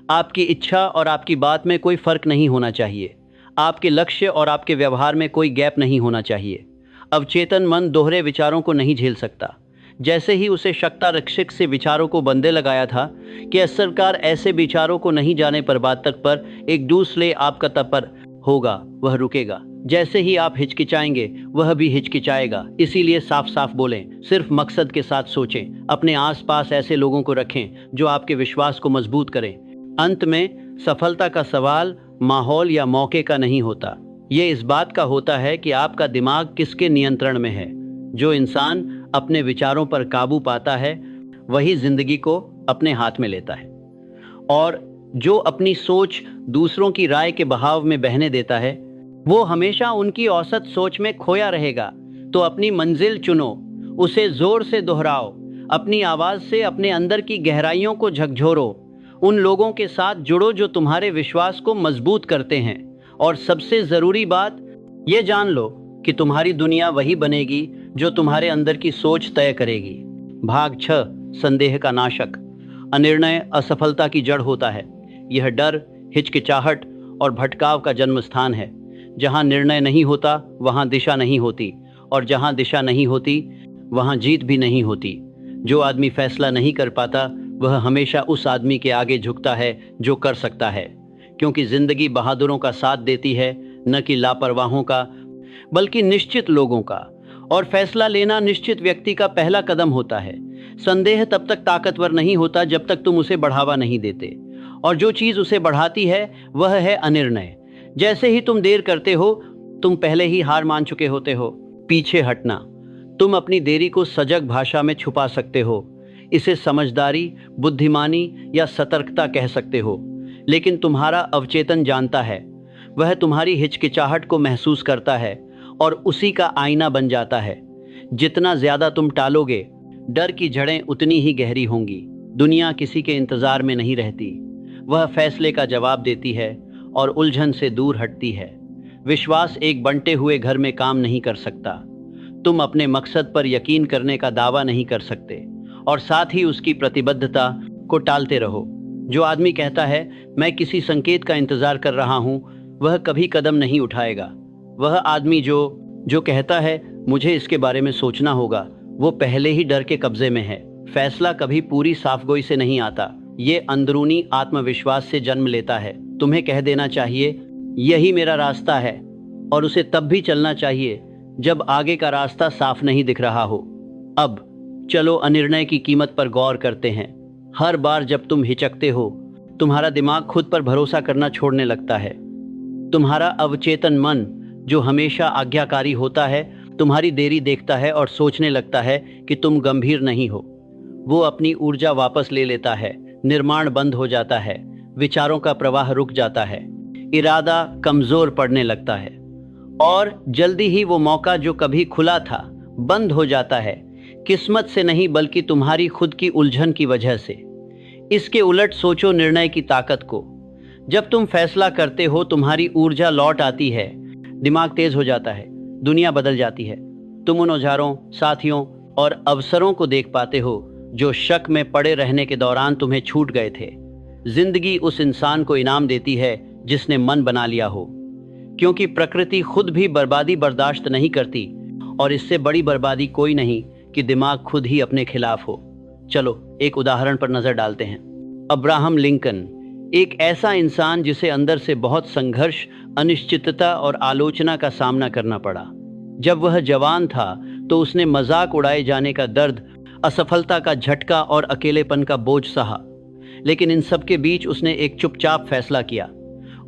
[SPEAKER 1] आपकी इच्छा और आपकी बात में कोई फर्क नहीं होना चाहिए। आपके लक्ष्य और आपके व्यवहार में कोई गैप नहीं होना चाहिए। अवचेतन मन दोहरे विचारों को नहीं झेल सकता। जैसे ही उसे शक्ता रक्षक से विचारों को बंदे लगाया था कि सरकार ऐसे विचारों को नहीं जाने पर बात तक पर एक दूसरे आपका तपर होगा, वह रुकेगा। जैसे ही आप हिचकिचाएंगे वह भी हिचकिचाएगा। इसीलिए साफ साफ बोलें, सिर्फ मकसद के साथ सोचें। अपने आसपास ऐसे लोगों को रखें जो आपके विश्वास को मजबूत करें। अंत में सफलता का सवाल माहौल या मौके का नहीं होता, ये इस बात का होता है कि आपका दिमाग किसके नियंत्रण में है। जो इंसान अपने विचारों पर काबू पाता है वही जिंदगी को अपने हाथ में लेता है, और जो अपनी सोच दूसरों की राय के बहाव में बहने देता है वो हमेशा उनकी औसत सोच में खोया रहेगा। तो अपनी मंजिल चुनो, उसे जोर से दोहराओ, अपनी आवाज से अपने अंदर की गहराइयों को झकझोरो। उन लोगों के साथ जुड़ो जो तुम्हारे विश्वास को मजबूत करते हैं, और सबसे जरूरी बात ये जान लो कि तुम्हारी दुनिया वही बनेगी जो तुम्हारे अंदर की सोच तय करेगी। भाग 6, संदेह का नाशक। अनिर्णय असफलता की जड़ होता है। यह डर, हिचकिचाहट और भटकाव का जन्म स्थान है। जहां निर्णय नहीं होता वहां दिशा नहीं होती, और जहां दिशा नहीं होती वहां जीत भी नहीं होती। जो आदमी फैसला नहीं कर पाता वह हमेशा उस आदमी के आगे झुकता है जो कर सकता है, क्योंकि जिंदगी बहादुरों का साथ देती है, न कि लापरवाहों का, बल्कि निश्चित लोगों का। और फैसला लेना निश्चित व्यक्ति का पहला कदम होता है। संदेह तब तक ताकतवर नहीं होता जब तक तुम उसे बढ़ावा नहीं देते, और जो चीज उसे बढ़ाती है वह है अनिर्णय। जैसे ही तुम देर करते हो तुम पहले ही हार मान चुके होते हो। पीछे हटना। तुम अपनी देरी को सजग भाषा में छुपा सकते हो। इसे समझदारी, बुद्धिमानी या सतर्कता कह सकते हो, लेकिन तुम्हारा अवचेतन जानता है। वह तुम्हारी हिचकिचाहट को महसूस करता है और उसी का आईना बन जाता है। जितना ज्यादा तुम टालोगे डर की जड़ें उतनी ही गहरी होंगी। दुनिया किसी के इंतजार में नहीं रहती, वह फैसले का जवाब देती है और उलझन से दूर हटती है। विश्वास एक बंटे हुए घर में काम नहीं कर सकता। तुम अपने मकसद पर यकीन करने का दावा नहीं कर सकते और साथ ही उसकी प्रतिबद्धता को टालते रहो। जो आदमी कहता है मैं किसी संकेत का इंतजार कर रहा हूं, वह कभी कदम नहीं उठाएगा। वह आदमी जो कहता है मुझे इसके बारे में सोचना होगा, वो पहले ही डर के कब्जे में है। फैसला कभी पूरी साफगोई से नहीं आता, ये अंदरूनी आत्मविश्वास से जन्म लेता है। तुम्हें कह देना चाहिए यही मेरा रास्ता है, और उसे तब भी चलना चाहिए जब आगे का रास्ता साफ नहीं दिख रहा हो। अब चलो अनिर्णय की कीमत पर गौर करते हैं। हर बार जब तुम हिचकते हो तुम्हारा दिमाग खुद पर भरोसा करना छोड़ने लगता है। तुम्हारा अवचेतन मन जो हमेशा आज्ञाकारी होता है तुम्हारी देरी देखता है और सोचने लगता है कि तुम गंभीर नहीं हो। वो अपनी ऊर्जा वापस ले लेता है, निर्माण बंद हो जाता है, विचारों का प्रवाह रुक जाता है, इरादा कमजोर पड़ने लगता है, और जल्दी ही वो मौका जो कभी खुला था बंद हो जाता है। किस्मत से नहीं बल्कि तुम्हारी खुद की उलझन की वजह से। इसके उलट सोचो निर्णय की ताकत को। जब तुम फैसला करते हो तुम्हारी ऊर्जा लौट आती है, दिमाग तेज हो जाता है, दुनिया बदल जाती है। तुम उन औजारों, साथियों और अवसरों को देख पाते हो जो शक में पड़े रहने के दौरान तुम्हें छूट गए थे। जिंदगी उस इंसान को इनाम देती है जिसने मन बना लिया हो, क्योंकि प्रकृति खुद भी बर्बादी बर्दाश्त नहीं करती, और इससे बड़ी बर्बादी कोई नहीं कि दिमाग खुद ही अपने खिलाफ हो। चलो एक उदाहरण पर नजर डालते हैं। अब्राहम लिंकन, एक ऐसा इंसान जिसे अंदर से बहुत संघर्ष, अनिश्चितता और आलोचना का सामना करना पड़ा। जब वह जवान था तो उसने मजाक उड़ाए जाने का दर्द, असफलता का झटका और अकेलेपन का बोझ सहा, लेकिन इन सब के बीच उसने एक चुपचाप फैसला किया।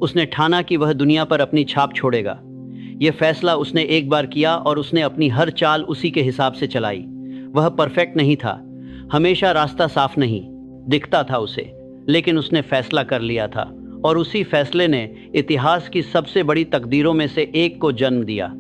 [SPEAKER 1] उसने ठाना कि वह दुनिया पर अपनी छाप छोड़ेगा। यह फैसला उसने एक बार किया और उसने अपनी हर चाल उसी के हिसाब से चलाई। वह परफेक्ट नहीं था, हमेशा रास्ता साफ नहीं दिखता था उसे, लेकिन उसने फैसला कर लिया था, और उसी फैसले ने इतिहास की सबसे बड़ी तकदीरों में से एक को जन्म दिया।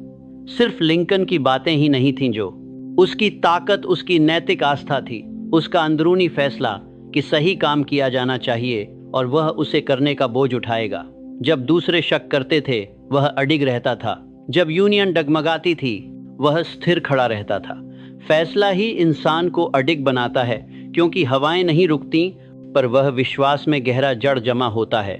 [SPEAKER 1] सिर्फ लिंकन की बातें ही नहीं थीं जो, उसकी ताकत उसकी नैतिक आस्था थी, उसका अंदरूनी फैसला कि सही काम किया जाना चाहिए और वह उसे करने का बोझ उठाएगा। जब दूसरे शक करते थे वह अडिग रहता था। जब यूनियन डगमगाती थी वह स्थिर खड़ा रहता था। फैसला ही इंसान को अडिग बनाता है, क्योंकि हवाएं नहीं रुकती, पर वह विश्वास में गहरा जड़ जमा होता है।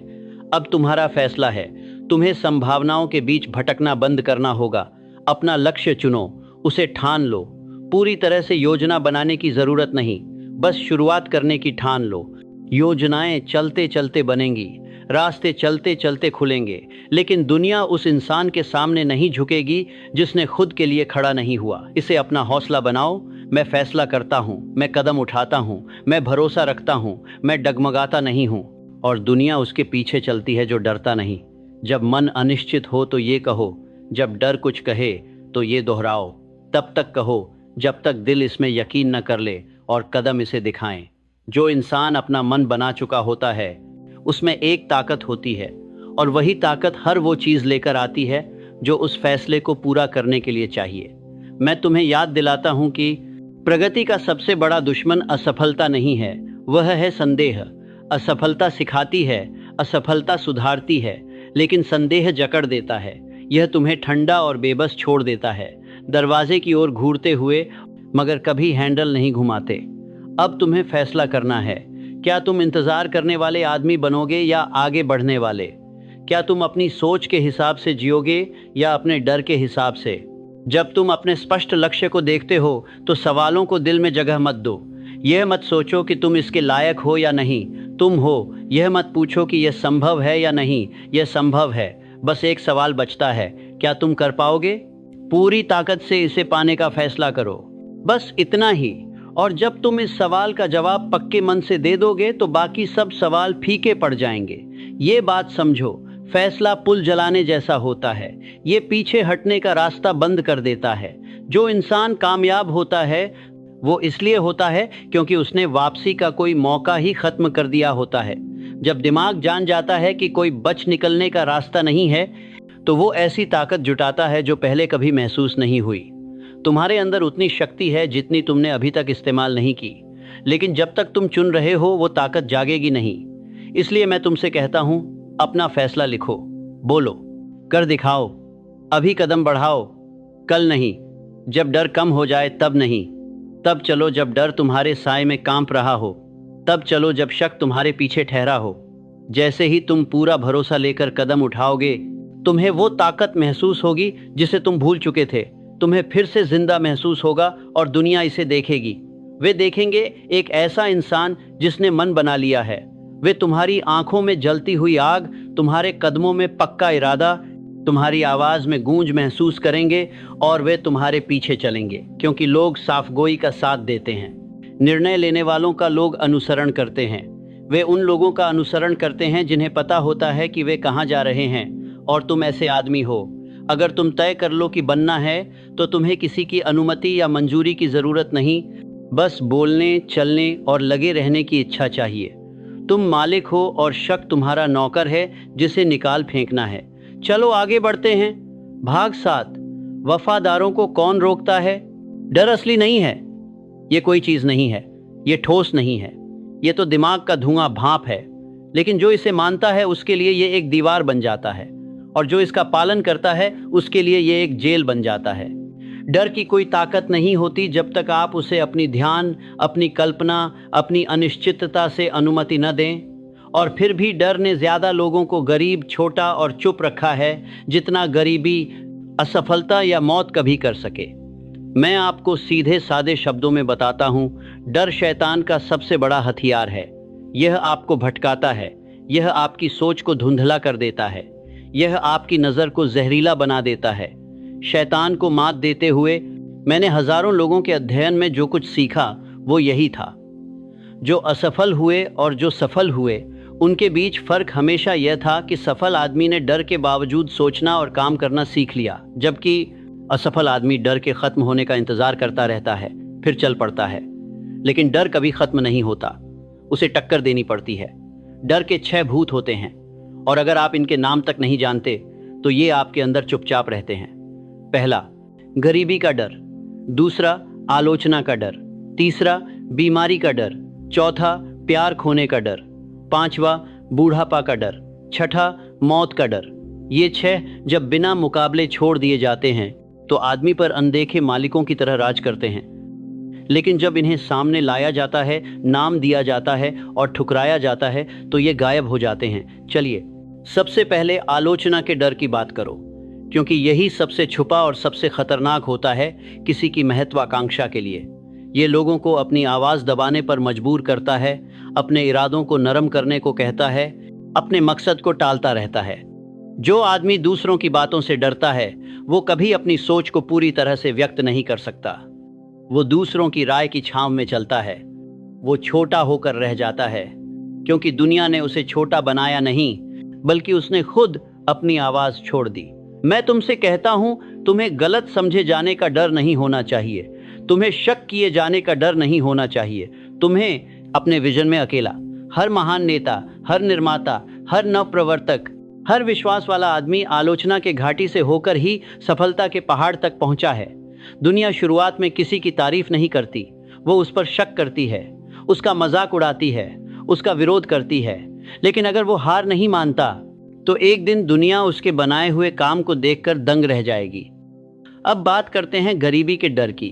[SPEAKER 1] अब तुम्हारा फैसला है। तुम्हें संभावनाओं के बीच भटकना बंद करना होगा। अपना लक्ष्य चुनो, उसे ठान लो। पूरी तरह से योजना बनाने की जरूरत नहीं, बस शुरुआत करने की ठान लो। योजनाएं चलते चलते बनेंगी, रास्ते चलते चलते खुलेंगे, लेकिन दुनिया उस इंसान के सामने नहीं झुकेगी जिसने खुद के लिए खड़ा नहीं हुआ। इसे अपना हौसला बनाओ। मैं फैसला करता हूँ, मैं कदम उठाता हूँ, मैं भरोसा रखता हूँ, मैं डगमगाता नहीं हूँ। और दुनिया उसके पीछे चलती है जो डरता नहीं। जब मन अनिश्चित हो तो ये कहो, जब डर कुछ कहे तो ये दोहराओ। तब तक कहो जब तक दिल इसमें यकीन न कर ले और कदम इसे दिखाएं। जो इंसान अपना मन बना चुका होता है, उसमें एक ताकत होती है, और वही ताकत हर वो चीज़ लेकर आती है जो उस फैसले को पूरा करने के लिए चाहिए। मैं तुम्हें याद दिलाता हूँ कि प्रगति का सबसे बड़ा दुश्मन असफलता नहीं है, वह है संदेह। असफलता सिखाती है, असफलता सुधारती है, लेकिन संदेह जकड़ देता है। यह तुम्हें ठंडा और बेबस छोड़ देता है, दरवाजे की ओर घूरते हुए, मगर कभी हैंडल नहीं घुमाते। अब तुम्हें फैसला करना है। क्या तुम इंतजार करने वाले आदमी बनोगे या आगे बढ़ने वाले? क्या तुम अपनी सोच के हिसाब से जियोगे या अपने डर के हिसाब से? जब तुम अपने स्पष्ट लक्ष्य को देखते हो तो सवालों को दिल में जगह मत दो। यह मत सोचो कि तुम इसके लायक हो या नहीं, तुम हो। यह मत पूछो कि यह संभव है या नहीं, यह संभव है। बस एक सवाल बचता है, क्या तुम कर पाओगे? पूरी ताकत से इसे पाने का फैसला करो, बस इतना ही। और जब तुम इस सवाल का जवाब पक्के मन से दे दोगे तो बाकी सब सवाल फीके पड़ जाएंगे। ये बात समझो, फैसला पुल जलाने जैसा होता है। ये पीछे हटने का रास्ता बंद कर देता है। जो इंसान कामयाब होता है वो इसलिए होता है क्योंकि उसने वापसी का कोई मौका ही खत्म कर दिया होता है। जब दिमाग जान जाता है कि कोई बच निकलने का रास्ता नहीं है, तो वो ऐसी ताकत जुटाता है जो पहले कभी महसूस नहीं हुई। तुम्हारे अंदर उतनी शक्ति है जितनी तुमने अभी तक इस्तेमाल नहीं की, लेकिन जब तक तुम चुन रहे हो वो ताकत जागेगी नहीं। इसलिए मैं तुमसे कहता हूँ, अपना फैसला लिखो, बोलो, कर दिखाओ, अभी कदम बढ़ाओ। कल नहीं, जब डर कम हो जाए तब नहीं। तब चलो जब डर तुम्हारे साए में कांप रहा हो। तब चलो जब शक तुम्हारे पीछे ठहरा हो। जैसे ही तुम पूरा भरोसा लेकर कदम उठाओगे, तुम्हें वो ताकत महसूस होगी जिसे तुम भूल चुके थे। तुम्हें फिर से जिंदा महसूस होगा और दुनिया इसे देखेगी। वे देखेंगे एक ऐसा इंसान जिसने मन बना लिया है। वे तुम्हारी आंखों में जलती हुई आग, तुम्हारे कदमों में पक्का इरादा, तुम्हारी आवाज में गूंज महसूस करेंगे, और वे तुम्हारे पीछे चलेंगे। क्योंकि लोग साफगोई का साथ देते हैं, निर्णय लेने वालों का लोग अनुसरण करते हैं। वे उन लोगों का अनुसरण करते हैं जिन्हें पता होता है कि वे कहाँ जा रहे हैं। और तुम ऐसे आदमी हो। अगर तुम तय कर लो कि बनना है, तो तुम्हें किसी की अनुमति या मंजूरी की जरूरत नहीं, बस बोलने, चलने और लगे रहने की इच्छा चाहिए। तुम मालिक हो और शक तुम्हारा नौकर है जिसे निकाल फेंकना है। चलो आगे बढ़ते हैं। भाग 7। वफादारों को कौन रोकता है? डर असली नहीं है, ये कोई चीज नहीं है, ये ठोस नहीं है, ये तो दिमाग का धुआं भाप है। लेकिन जो इसे मानता है उसके लिए ये एक दीवार बन जाता है, और जो इसका पालन करता है उसके लिए ये एक जेल बन जाता है। डर की कोई ताकत नहीं होती जब तक आप उसे अपनी ध्यान, अपनी कल्पना, अपनी अनिश्चितता से अनुमति न दें। और फिर भी डर ने ज्यादा लोगों को गरीब, छोटा और चुप रखा है जितना गरीबी, असफलता या मौत कभी कर सके। मैं आपको सीधे सादे शब्दों में बताता हूँ, डर शैतान का सबसे बड़ा हथियार है। यह आपको भटकाता है, यह आपकी सोच को धुंधला कर देता है, यह आपकी नज़र को जहरीला बना देता है। शैतान को मात देते हुए मैंने हजारों लोगों के अध्ययन में जो कुछ सीखा वो यही था। जो असफल हुए और जो सफल हुए, उनके बीच फर्क हमेशा यह था कि सफल आदमी ने डर के बावजूद सोचना और काम करना सीख लिया, जबकि असफल आदमी डर के खत्म होने का इंतजार करता रहता है, फिर चल पड़ता है। लेकिन डर कभी खत्म नहीं होता, उसे टक्कर देनी पड़ती है। डर के 6 भूत होते हैं, और अगर आप इनके नाम तक नहीं जानते तो ये आपके अंदर चुपचाप रहते हैं। पहला, गरीबी का डर। दूसरा, आलोचना का डर। तीसरा, बीमारी का डर। चौथा, प्यार खोने का डर। पांचवा, बूढ़ापा का डर। छठा, मौत का डर। ये 6 जब बिना मुकाबले छोड़ दिए जाते हैं तो आदमी पर अनदेखे मालिकों की तरह राज करते हैं, लेकिन जब इन्हें सामने लाया जाता है, नाम दिया जाता है और ठुकराया जाता है तो ये गायब हो जाते हैं। चलिए सबसे पहले आलोचना के डर की बात करो, क्योंकि यही सबसे छुपा और सबसे खतरनाक होता है किसी की महत्वाकांक्षा के लिए। ये लोगों को अपनी आवाज़ दबाने पर मजबूर करता है, अपने इरादों को नरम करने को कहता है, अपने मकसद को टालता रहता है। जो आदमी दूसरों की बातों से डरता है वो कभी अपनी सोच को पूरी तरह से व्यक्त नहीं कर सकता। वो दूसरों की राय की छांव में चलता है। वो छोटा होकर रह जाता है, क्योंकि दुनिया ने उसे छोटा बनाया नहीं, बल्कि उसने खुद अपनी आवाज़ छोड़ दी। मैं तुमसे कहता हूं, तुम्हें गलत समझे जाने का डर नहीं होना चाहिए, तुम्हें शक किए जाने का डर नहीं होना चाहिए। तुम्हें अपने विजन में अकेला, हर महान नेता, हर निर्माता, हर नवप्रवर्तक, हर विश्वास वाला आदमी आलोचना के घाटी से होकर ही सफलता के पहाड़ तक पहुंचा है। दुनिया शुरुआत में किसी की तारीफ नहीं करती, वो उस पर शक करती है, उसका मजाक उड़ाती है, उसका विरोध करती है। लेकिन अगर वो हार नहीं मानता तो एक दिन दुनिया उसके बनाए हुए काम को देखकर दंग रह जाएगी। अब बात करते हैं गरीबी के डर की,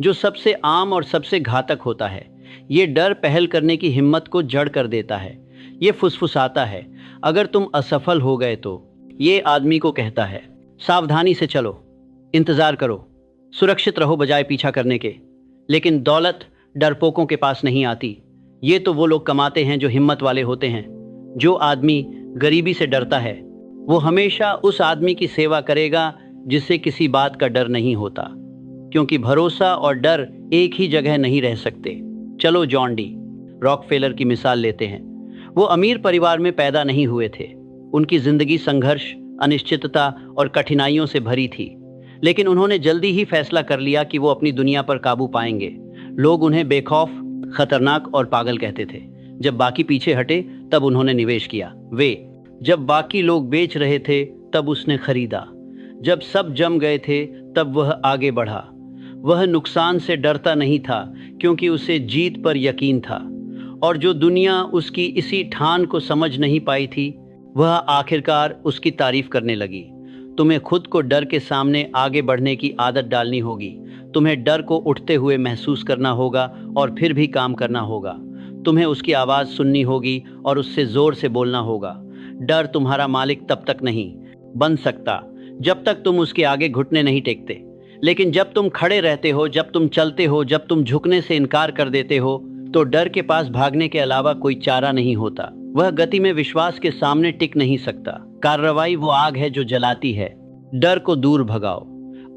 [SPEAKER 1] जो सबसे आम और सबसे घातक होता है। ये डर पहल करने की हिम्मत को जड़ कर देता है। ये फुसफुसाता है, अगर तुम असफल हो गए तो। ये आदमी को कहता है, सावधानी से चलो, इंतजार करो, सुरक्षित रहो बजाय पीछा करने के। लेकिन दौलत डरपोकों के पास नहीं आती। ये तो वो लोग कमाते हैं जो हिम्मत वाले होते हैं। जो आदमी गरीबी से डरता है वो हमेशा उस आदमी की सेवा करेगा जिसे किसी बात का डर नहीं होता, क्योंकि भरोसा और डर एक ही जगह नहीं रह सकते। चलो जॉन डी रॉकफेलर की मिसाल लेते हैं। वो अमीर परिवार में पैदा नहीं हुए थे। उनकी जिंदगी संघर्ष, अनिश्चितता और कठिनाइयों से भरी थी, लेकिन उन्होंने जल्दी ही फैसला कर लिया कि वो अपनी दुनिया पर काबू पाएंगे। लोग उन्हें बेखौफ, खतरनाक और पागल कहते थे। जब बाकी पीछे हटे तब उन्होंने निवेश किया। जब बाकी लोग बेच रहे थे तब उसने खरीदा। जब सब जम गए थे तब वह आगे बढ़ा। वह नुकसान से डरता नहीं था, क्योंकि उसे जीत पर यकीन था। और जो दुनिया उसकी इसी ठान को समझ नहीं पाई थी, वह आखिरकार उसकी तारीफ करने लगी। तुम्हें खुद को डर के सामने आगे बढ़ने की आदत डालनी होगी। तुम्हें डर को उठते हुए महसूस करना होगा और फिर भी काम करना होगा। तुम्हें उसकी आवाज़ सुननी होगी और उससे ज़ोर से बोलना होगा। डर तुम्हारा मालिक तब तक नहीं बन सकता जब तक तुम उसके आगे घुटने नहीं टेकते। लेकिन जब तुम खड़े रहते हो, जब तुम चलते हो, जब तुम झुकने से इनकार कर देते हो, तो डर के पास भागने के अलावा कोई चारा नहीं होता। वह गति में विश्वास के सामने टिक नहीं सकता। कार्रवाई वो आग है जो जलाती है। डर को दूर भगाओ।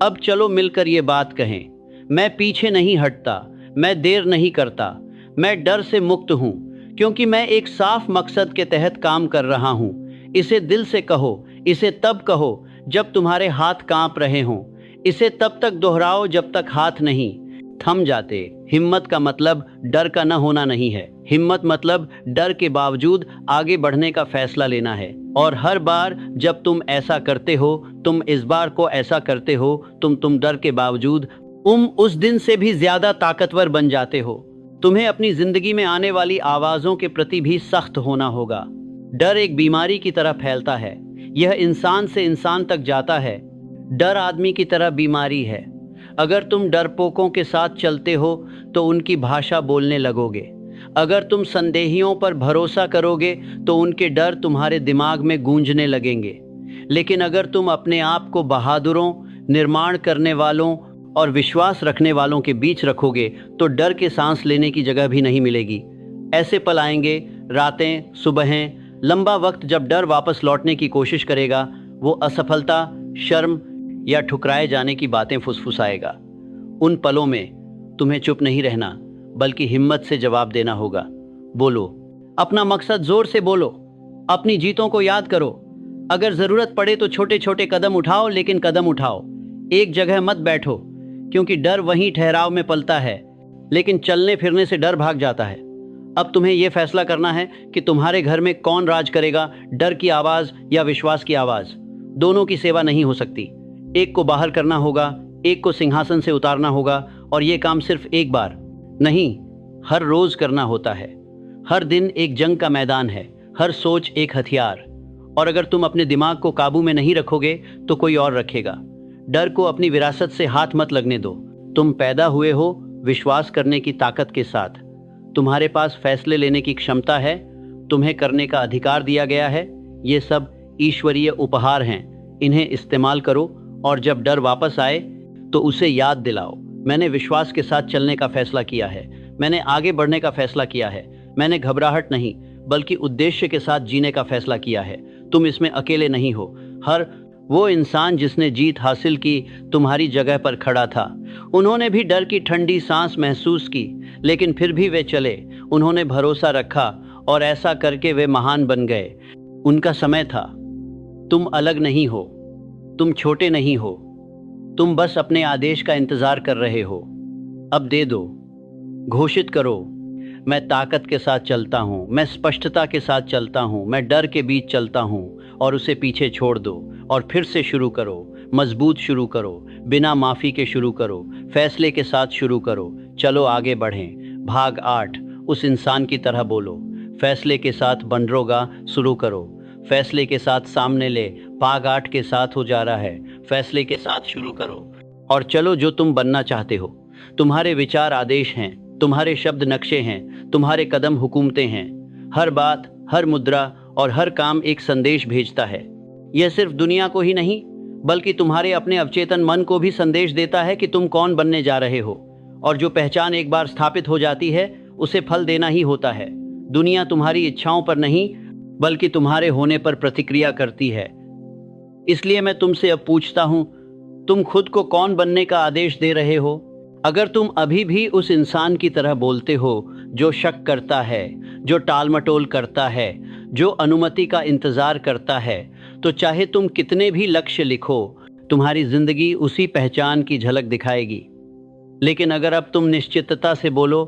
[SPEAKER 1] अब चलो मिलकर ये बात कहें, मैं पीछे नहीं हटता, मैं देर नहीं करता, मैं डर से मुक्त हूँ, क्योंकि मैं एक साफ मकसद के तहत काम कर रहा हूँ। इसे दिल से कहो, इसे तब कहो जब तुम्हारे हाथ कांप रहे हों, इसे तब तक दोहराओ जब तक हाथ नहीं थम जाते। हिम्मत का मतलब डर का न होना नहीं है। हिम्मत मतलब डर के बावजूद आगे बढ़ने का फैसला लेना है। और हर बार जब तुम ऐसा करते हो, तुम इस बार को ऐसा करते हो, तुम डर के बावजूद उस दिन से भी ज्यादा ताकतवर बन जाते हो। तुम्हें अपनी जिंदगी में आने वाली आवाजों के प्रति भी सख्त होना होगा। डर एक बीमारी की तरह फैलता है। यह इंसान से इंसान तक जाता है। डर आदमी की तरह बीमारी है। अगर तुम डरपोकों के साथ चलते हो तो उनकी भाषा बोलने लगोगे। अगर तुम संदेहियों पर भरोसा करोगे तो उनके डर तुम्हारे दिमाग में गूंजने लगेंगे। लेकिन अगर तुम अपने आप को बहादुरों, निर्माण करने वालों और विश्वास रखने वालों के बीच रखोगे तो डर के सांस लेने की जगह भी नहीं मिलेगी। ऐसे पल आएंगे, रातें, सुबहें, लंबा वक्त जब डर वापस लौटने की कोशिश करेगा। वो असफलता, शर्म या ठुकराए जाने की बातें फुसफुसाएगा। उन पलों में तुम्हें चुप नहीं रहना, बल्कि हिम्मत से जवाब देना होगा। बोलो, अपना मकसद जोर से बोलो, अपनी जीतों को याद करो। अगर ज़रूरत पड़े तो छोटे छोटे कदम उठाओ, लेकिन कदम उठाओ। एक जगह मत बैठो, क्योंकि डर वहीं ठहराव में पलता है, लेकिन चलने फिरने से डर भाग जाता है। अब तुम्हें यह फैसला करना है कि तुम्हारे घर में कौन राज करेगा, डर की आवाज़ या विश्वास की आवाज़। दोनों की सेवा नहीं हो सकती। एक को बाहर करना होगा, एक को सिंहासन से उतारना होगा। और ये काम सिर्फ एक बार नहीं, हर रोज करना होता है। हर दिन एक जंग का मैदान है, हर सोच एक हथियार। और अगर तुम अपने दिमाग को काबू में नहीं रखोगे तो कोई और रखेगा। डर को अपनी विरासत से हाथ मत लगने दो। तुम पैदा हुए हो विश्वास करने की ताकत के साथ। तुम्हारे पास फैसले लेने की क्षमता है, तुम्हें करने का अधिकार दिया गया है। ये सब ईश्वरीय उपहार हैं, इन्हें इस्तेमाल करो और जब डर वापस आए तो उसे याद दिलाओ, मैंने विश्वास के साथ चलने का फैसला किया है, मैंने आगे बढ़ने का फैसला किया है, मैंने घबराहट नहीं बल्कि उद्देश्य के साथ जीने का फैसला किया है। तुम इसमें अकेले नहीं हो। हर वो इंसान जिसने जीत हासिल की तुम्हारी जगह पर खड़ा था। उन्होंने भी डर की ठंडी सांस महसूस की, लेकिन फिर भी वे चले। उन्होंने भरोसा रखा और ऐसा करके वे महान बन गए। उनका समय था। तुम अलग नहीं हो, तुम छोटे नहीं हो, तुम बस अपने आदेश का इंतजार कर रहे हो। अब दे दो, घोषित करो, मैं ताकत के साथ चलता हूँ, मैं स्पष्टता के साथ चलता हूँ, मैं डर के बीच चलता हूँ। और उसे पीछे छोड़ दो और फिर से शुरू करो, मजबूत शुरू करो, बिना माफ़ी के शुरू करो, फैसले के साथ शुरू करो। चलो आगे बढ़ें। भाग 8, उस इंसान की तरह बोलो। फैसले के साथ बनरोगा शुरू करो, फैसले के साथ सामने ले। भाग 8 के साथ हो जा रहा है, फैसले के साथ शुरू करो और चलो जो तुम बनना चाहते हो। तुम्हारे विचार आदेश हैं, तुम्हारे शब्द नक्शे हैं, तुम्हारे कदम हुकूमतें हैं। हर बात, हर मुद्रा और हर काम एक संदेश भेजता है। यह सिर्फ दुनिया को ही नहीं बल्कि तुम्हारे अपने अवचेतन मन को भी संदेश देता है कि तुम कौन बनने जा रहे हो। और जो पहचान एक बार स्थापित हो जाती है उसे फल देना ही होता है। दुनिया तुम्हारी इच्छाओं पर नहीं बल्कि तुम्हारे होने पर प्रतिक्रिया करती है। इसलिए मैं तुमसे अब पूछता हूं, तुम खुद को कौन बनने का आदेश दे रहे हो? अगर तुम अभी भी उस इंसान की तरह बोलते हो जो शक करता है, जो टालमटोल करता है, जो अनुमति का इंतजार करता है, तो चाहे तुम कितने भी लक्ष्य लिखो, तुम्हारी जिंदगी उसी पहचान की झलक दिखाएगी। लेकिन अगर अब तुम निश्चितता से बोलो,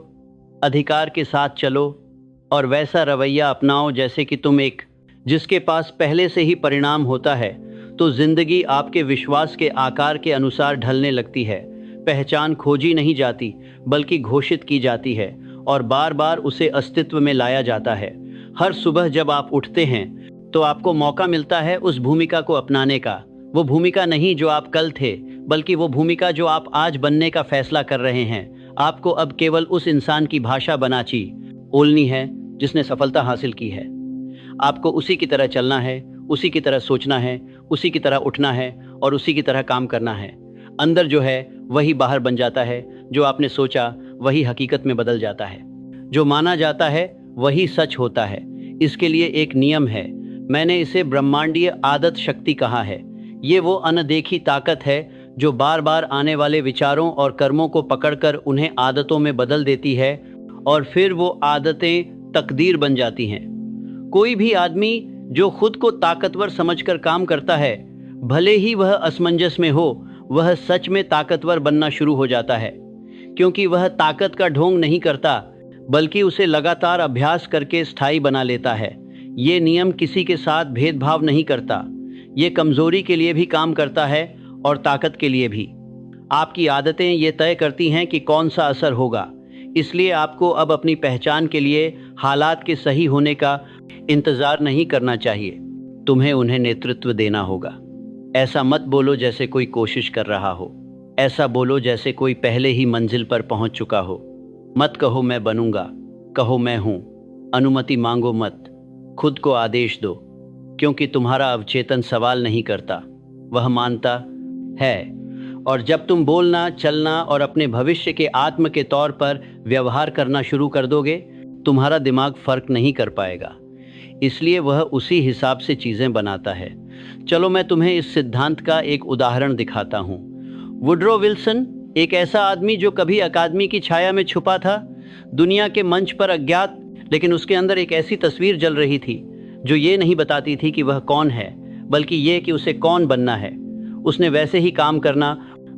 [SPEAKER 1] अधिकार के साथ चलो और वैसा रवैया अपनाओ जैसे कि तुम एक जिसके पास पहले से ही परिणाम होता है, तो जिंदगी आपके विश्वास के आकार के अनुसार ढलने लगती है। पहचान खोजी नहीं जाती बल्कि घोषित की जाती है और बार बार उसे अस्तित्व में लाया जाता है। हर सुबह जब आप उठते हैं तो आपको मौका मिलता है उस भूमिका को अपनाने का। वो भूमिका नहीं जो आप कल थे बल्कि वो भूमिका जो आप आज बनने का फैसला कर रहे हैं। आपको अब केवल उस इंसान की भाषा बनाची बोलनी है जिसने सफलता हासिल की है। आपको उसी की तरह चलना है, उसी की तरह सोचना है, उसी की तरह उठना है और उसी की तरह काम करना है। अंदर जो है वही बाहर बन जाता है, जो आपने सोचा वही हकीकत में बदल जाता है, जो माना जाता है वही सच होता है। इसके लिए एक नियम है, मैंने इसे ब्रह्मांडीय आदत शक्ति कहा है। ये वो अनदेखी ताकत है जो बार बार आने वाले विचारों और कर्मों को पकड़कर उन्हें आदतों में बदल देती है और फिर वो आदतें तकदीर बन जाती हैं। कोई भी आदमी जो खुद को ताकतवर समझकर काम करता है, भले ही वह असमंजस में हो, वह सच में ताकतवर बनना शुरू हो जाता है, क्योंकि वह ताकत का ढोंग नहीं करता बल्कि उसे लगातार अभ्यास करके स्थायी बना लेता है। ये नियम किसी के साथ भेदभाव नहीं करता, ये कमजोरी के लिए भी काम करता है और ताकत के लिए भी। आपकी आदतें ये तय करती हैं कि कौन सा असर होगा। इसलिए आपको अब अपनी पहचान के लिए हालात के सही होने का इंतजार नहीं करना चाहिए, तुम्हें उन्हें नेतृत्व देना होगा। ऐसा मत बोलो जैसे कोई कोशिश कर रहा हो, ऐसा बोलो जैसे कोई पहले ही मंजिल पर पहुंच चुका हो। मत कहो मैं बनूंगा, कहो मैं हूं। अनुमति मांगो मत, खुद को आदेश दो, क्योंकि तुम्हारा अवचेतन सवाल नहीं करता, वह मानता है। और जब तुम बोलना, चलना और अपने भविष्य के आत्म के तौर पर व्यवहार करना शुरू कर दोगे, तुम्हारा दिमाग फर्क नहीं कर पाएगा, इसलिए वह उसी हिसाब से चीज़ें बनाता है। चलो मैं तुम्हें इस सिद्धांत का एक उदाहरण दिखाता हूँ। वुड्रो विल्सन, एक ऐसा आदमी जो कभी अकादमी की छाया में छुपा था, दुनिया के मंच पर अज्ञात, लेकिन उसके अंदर एक ऐसी तस्वीर जल रही थी जो ये नहीं बताती थी कि वह कौन है, बल्कि ये कि उसे कौन बनना है। उसने वैसे ही काम करना,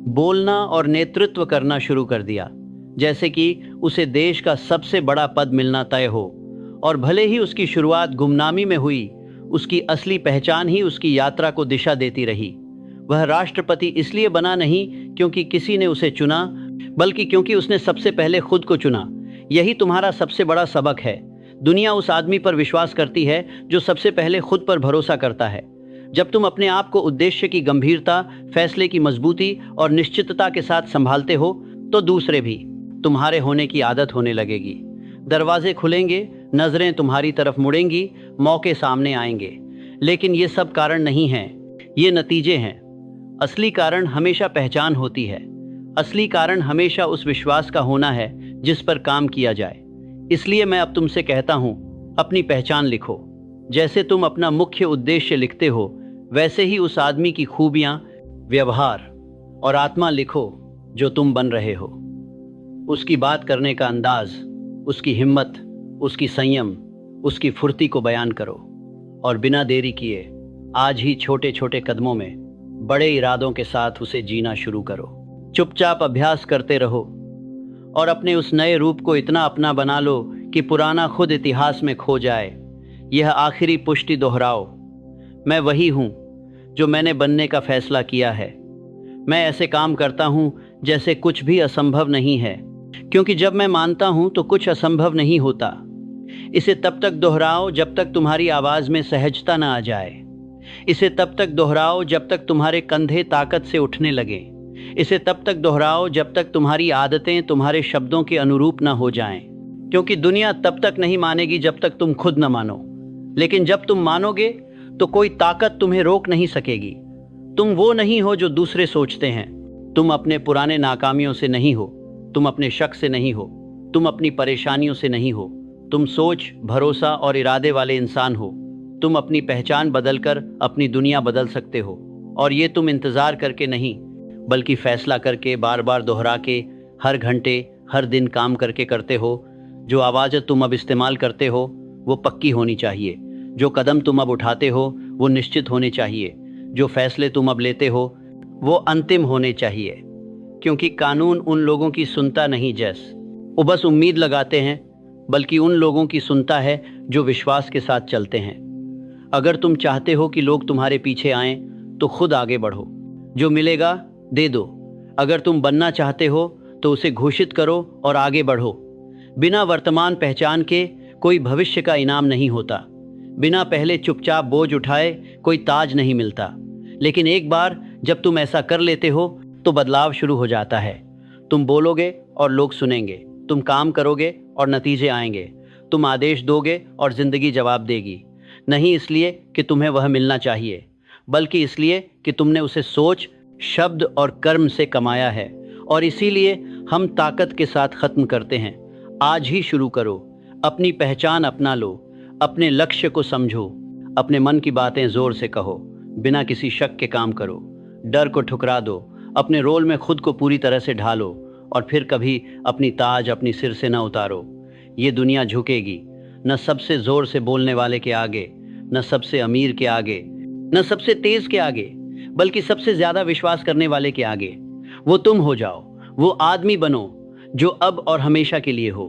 [SPEAKER 1] बोलना और नेतृत्व करना शुरू कर दिया जैसे कि उसे देश का सबसे बड़ा पद मिलना तय हो। और भले ही उसकी शुरुआत गुमनामी में हुई, उसकी असली पहचान ही उसकी यात्रा को दिशा देती रही। वह राष्ट्रपति इसलिए बना नहीं क्योंकि किसी ने उसे चुना, बल्कि क्योंकि उसने सबसे पहले खुद को चुना। यही तुम्हारा सबसे बड़ा सबक है। दुनिया उस आदमी पर विश्वास करती है जो सबसे पहले खुद पर भरोसा करता है। जब तुम अपने आप को उद्देश्य की गंभीरता, फैसले की मजबूती और निश्चितता के साथ संभालते हो, तो दूसरे भी तुम्हारे होने की आदत होने लगेगी। दरवाजे खुलेंगे, नजरें तुम्हारी तरफ मुड़ेंगी, मौके सामने आएंगे। लेकिन ये सब कारण नहीं हैं, ये नतीजे हैं। असली कारण हमेशा पहचान होती है। असली कारण हमेशा उस विश्वास का होना है जिस पर काम किया जाए। इसलिए मैं अब तुमसे कहता हूं, अपनी पहचान लिखो। जैसे तुम अपना मुख्य उद्देश्य लिखते हो, वैसे ही उस आदमी की खूबियां, व्यवहार और आत्मा लिखो जो तुम बन रहे हो। उसकी बात करने का अंदाज, उसकी हिम्मत, उसकी संयम, उसकी फुर्ती को बयान करो और बिना देरी किए आज ही छोटे छोटे कदमों में बड़े इरादों के साथ उसे जीना शुरू करो। चुपचाप अभ्यास करते रहो और अपने उस नए रूप को इतना अपना बना लो कि पुराना खुद इतिहास में खो जाए। यह आखिरी पुष्टि दोहराओ, मैं वही हूँ जो मैंने बनने का फैसला किया है। मैं ऐसे काम करता हूँ जैसे कुछ भी असंभव नहीं है, क्योंकि जब मैं मानता हूँ तो कुछ असंभव नहीं होता। इसे तब तक दोहराओ जब तक तुम्हारी आवाज़ में सहजता न आ जाए। इसे तब तक दोहराओ जब तक तुम्हारे कंधे ताकत से उठने लगे। इसे तब तक दोहराओ जब तक तुम्हारी आदतें तुम्हारे शब्दों के अनुरूप न हो जाएं। क्योंकि दुनिया तब तक नहीं मानेगी जब तक तुम खुद न मानो, लेकिन जब तुम मानोगे तो कोई ताकत तुम्हें रोक नहीं सकेगी। तुम वो नहीं हो जो दूसरे सोचते हैं। तुम अपने पुराने नाकामियों से नहीं हो, तुम अपने शक से नहीं हो, तुम अपनी परेशानियों से नहीं हो। तुम सोच, भरोसा और इरादे वाले इंसान हो। तुम अपनी पहचान बदलकर अपनी दुनिया बदल सकते हो। और ये तुम इंतज़ार करके नहीं, बल्कि फैसला करके, बार बार दोहरा के, हर घंटे, हर दिन काम करके करते हो। जो आवाज़ तुम अब इस्तेमाल करते हो वो पक्की होनी चाहिए। जो कदम तुम अब उठाते हो वो निश्चित होने चाहिए। जो फैसले तुम अब लेते हो वो अंतिम होने चाहिए। क्योंकि कानून उन लोगों की सुनता नहीं जैस, वो बस उम्मीद लगाते हैं, बल्कि उन लोगों की सुनता है जो विश्वास के साथ चलते हैं। अगर तुम चाहते हो कि लोग तुम्हारे पीछे आएं, तो खुद आगे बढ़ो। जो मिलेगा दे दो। अगर तुम बनना चाहते हो तो उसे घोषित करो और आगे बढ़ो। बिना वर्तमान पहचान के कोई भविष्य का इनाम नहीं होता। बिना पहले चुपचाप बोझ उठाए कोई ताज नहीं मिलता। लेकिन एक बार जब तुम ऐसा कर लेते हो तो बदलाव शुरू हो जाता है। तुम बोलोगे और लोग सुनेंगे। तुम काम करोगे और नतीजे आएंगे। तुम आदेश दोगे और जिंदगी जवाब देगी। नहीं इसलिए कि तुम्हें वह मिलना चाहिए, बल्कि इसलिए कि तुमने उसे सोच, शब्द और कर्म से कमाया है। और इसीलिए हम ताकत के साथ खत्म करते हैं। आज ही शुरू करो। अपनी पहचान अपना लो। अपने लक्ष्य को समझो। अपने मन की बातें जोर से कहो। बिना किसी शक के काम करो। डर को ठुकरा दो। अपने रोल में खुद को पूरी तरह से ढालो और फिर कभी अपनी ताज अपनी सिर से न उतारो। ये दुनिया झुकेगी, न सबसे जोर से बोलने वाले के आगे, न सबसे अमीर के आगे, न सबसे तेज के आगे, बल्कि सबसे ज्यादा विश्वास करने वाले के आगे। वो तुम हो जाओ। वो आदमी बनो जो अब और हमेशा के लिए हो।